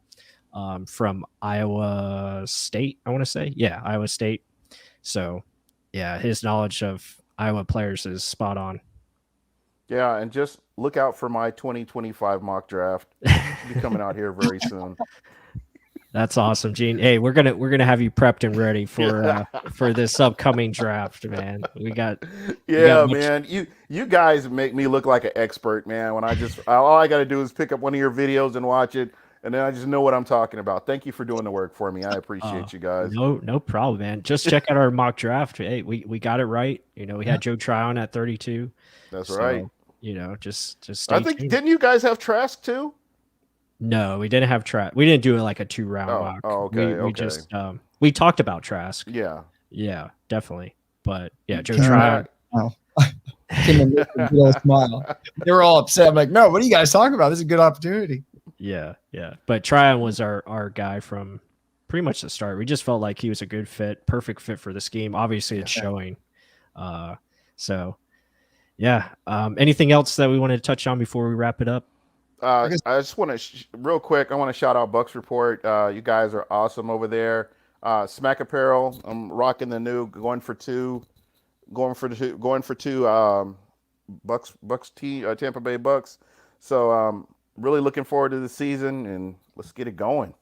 from Iowa State. I want to say, yeah, Iowa State. So, yeah, his knowledge of Iowa players is spot on. Yeah, and just look out for my 2025 mock draft. It'll be coming out here very soon. That's awesome, Gene. Hey, we're gonna have you prepped and ready for this upcoming draft, man. We got Man. You guys make me look like an expert, man. When all I got to do is pick up one of your videos and watch it, and then I just know what I'm talking about. Thank you for doing the work for me. I appreciate you guys. No problem, man. Just check out our mock draft. Hey, we got it right. You know, we had Joe Tryon at 32. That's right. You know, just stay I think tuned. didn't you guys have Trask too? No, we didn't have Trask. We didn't do it like a 2-round mock. Oh, okay. We just we talked about Trask. Yeah, definitely. But yeah, Joe Came Tryon. Wow. Came in with a good old smile. They were all upset. I'm like, no, what are you guys talking about? This is a good opportunity. Yeah. But Tryon was our guy from pretty much the start. We just felt like he was a good fit, perfect fit for the scheme. Obviously, it's showing. So, yeah. Anything else that we wanted to touch on before we wrap it up? I just want to real quick. I want to shout out Bucs Report. You guys are awesome over there. Smack Apparel. I'm rocking the new going for two. Bucs Tampa Bay Bucs. So really looking forward to the season, and let's get it going.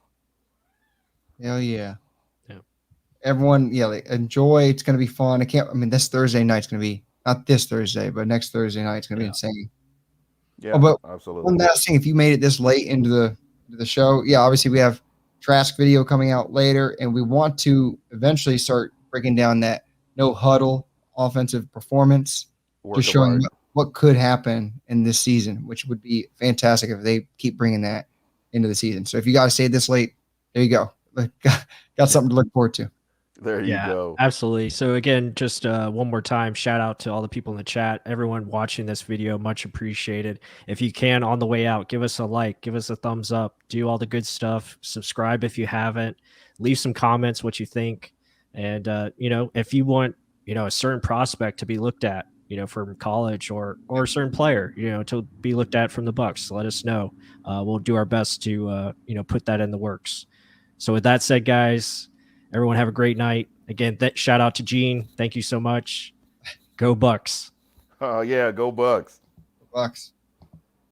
Hell yeah. Yeah. Everyone, enjoy. It's going to be fun. This Thursday night's going to be, not this Thursday, but next Thursday night, it's going to be insane. Yeah, but absolutely. One last thing, if you made it this late into the show, obviously we have Trask video coming out later, and we want to eventually start breaking down that no huddle offensive performance, just showing what could happen in this season, which would be fantastic if they keep bringing that into the season. So if you guys stayed this late, there you go. Got something to look forward to. There you go. Absolutely. So again, just one more time, shout out to all the people in the chat, everyone watching this video, much appreciated. If you can, on the way out, give us a like, give us a thumbs up, do all the good stuff, subscribe if you haven't, leave some comments what you think. And, if you want, a certain prospect to be looked at, from college or a certain player, to be looked at from the Bucs, let us know. We'll do our best to, put that in the works. So with that said, guys, everyone have a great night. Again, shout out to Gene. Thank you so much. Go Bucs. Oh, yeah, go Bucs. Bucs.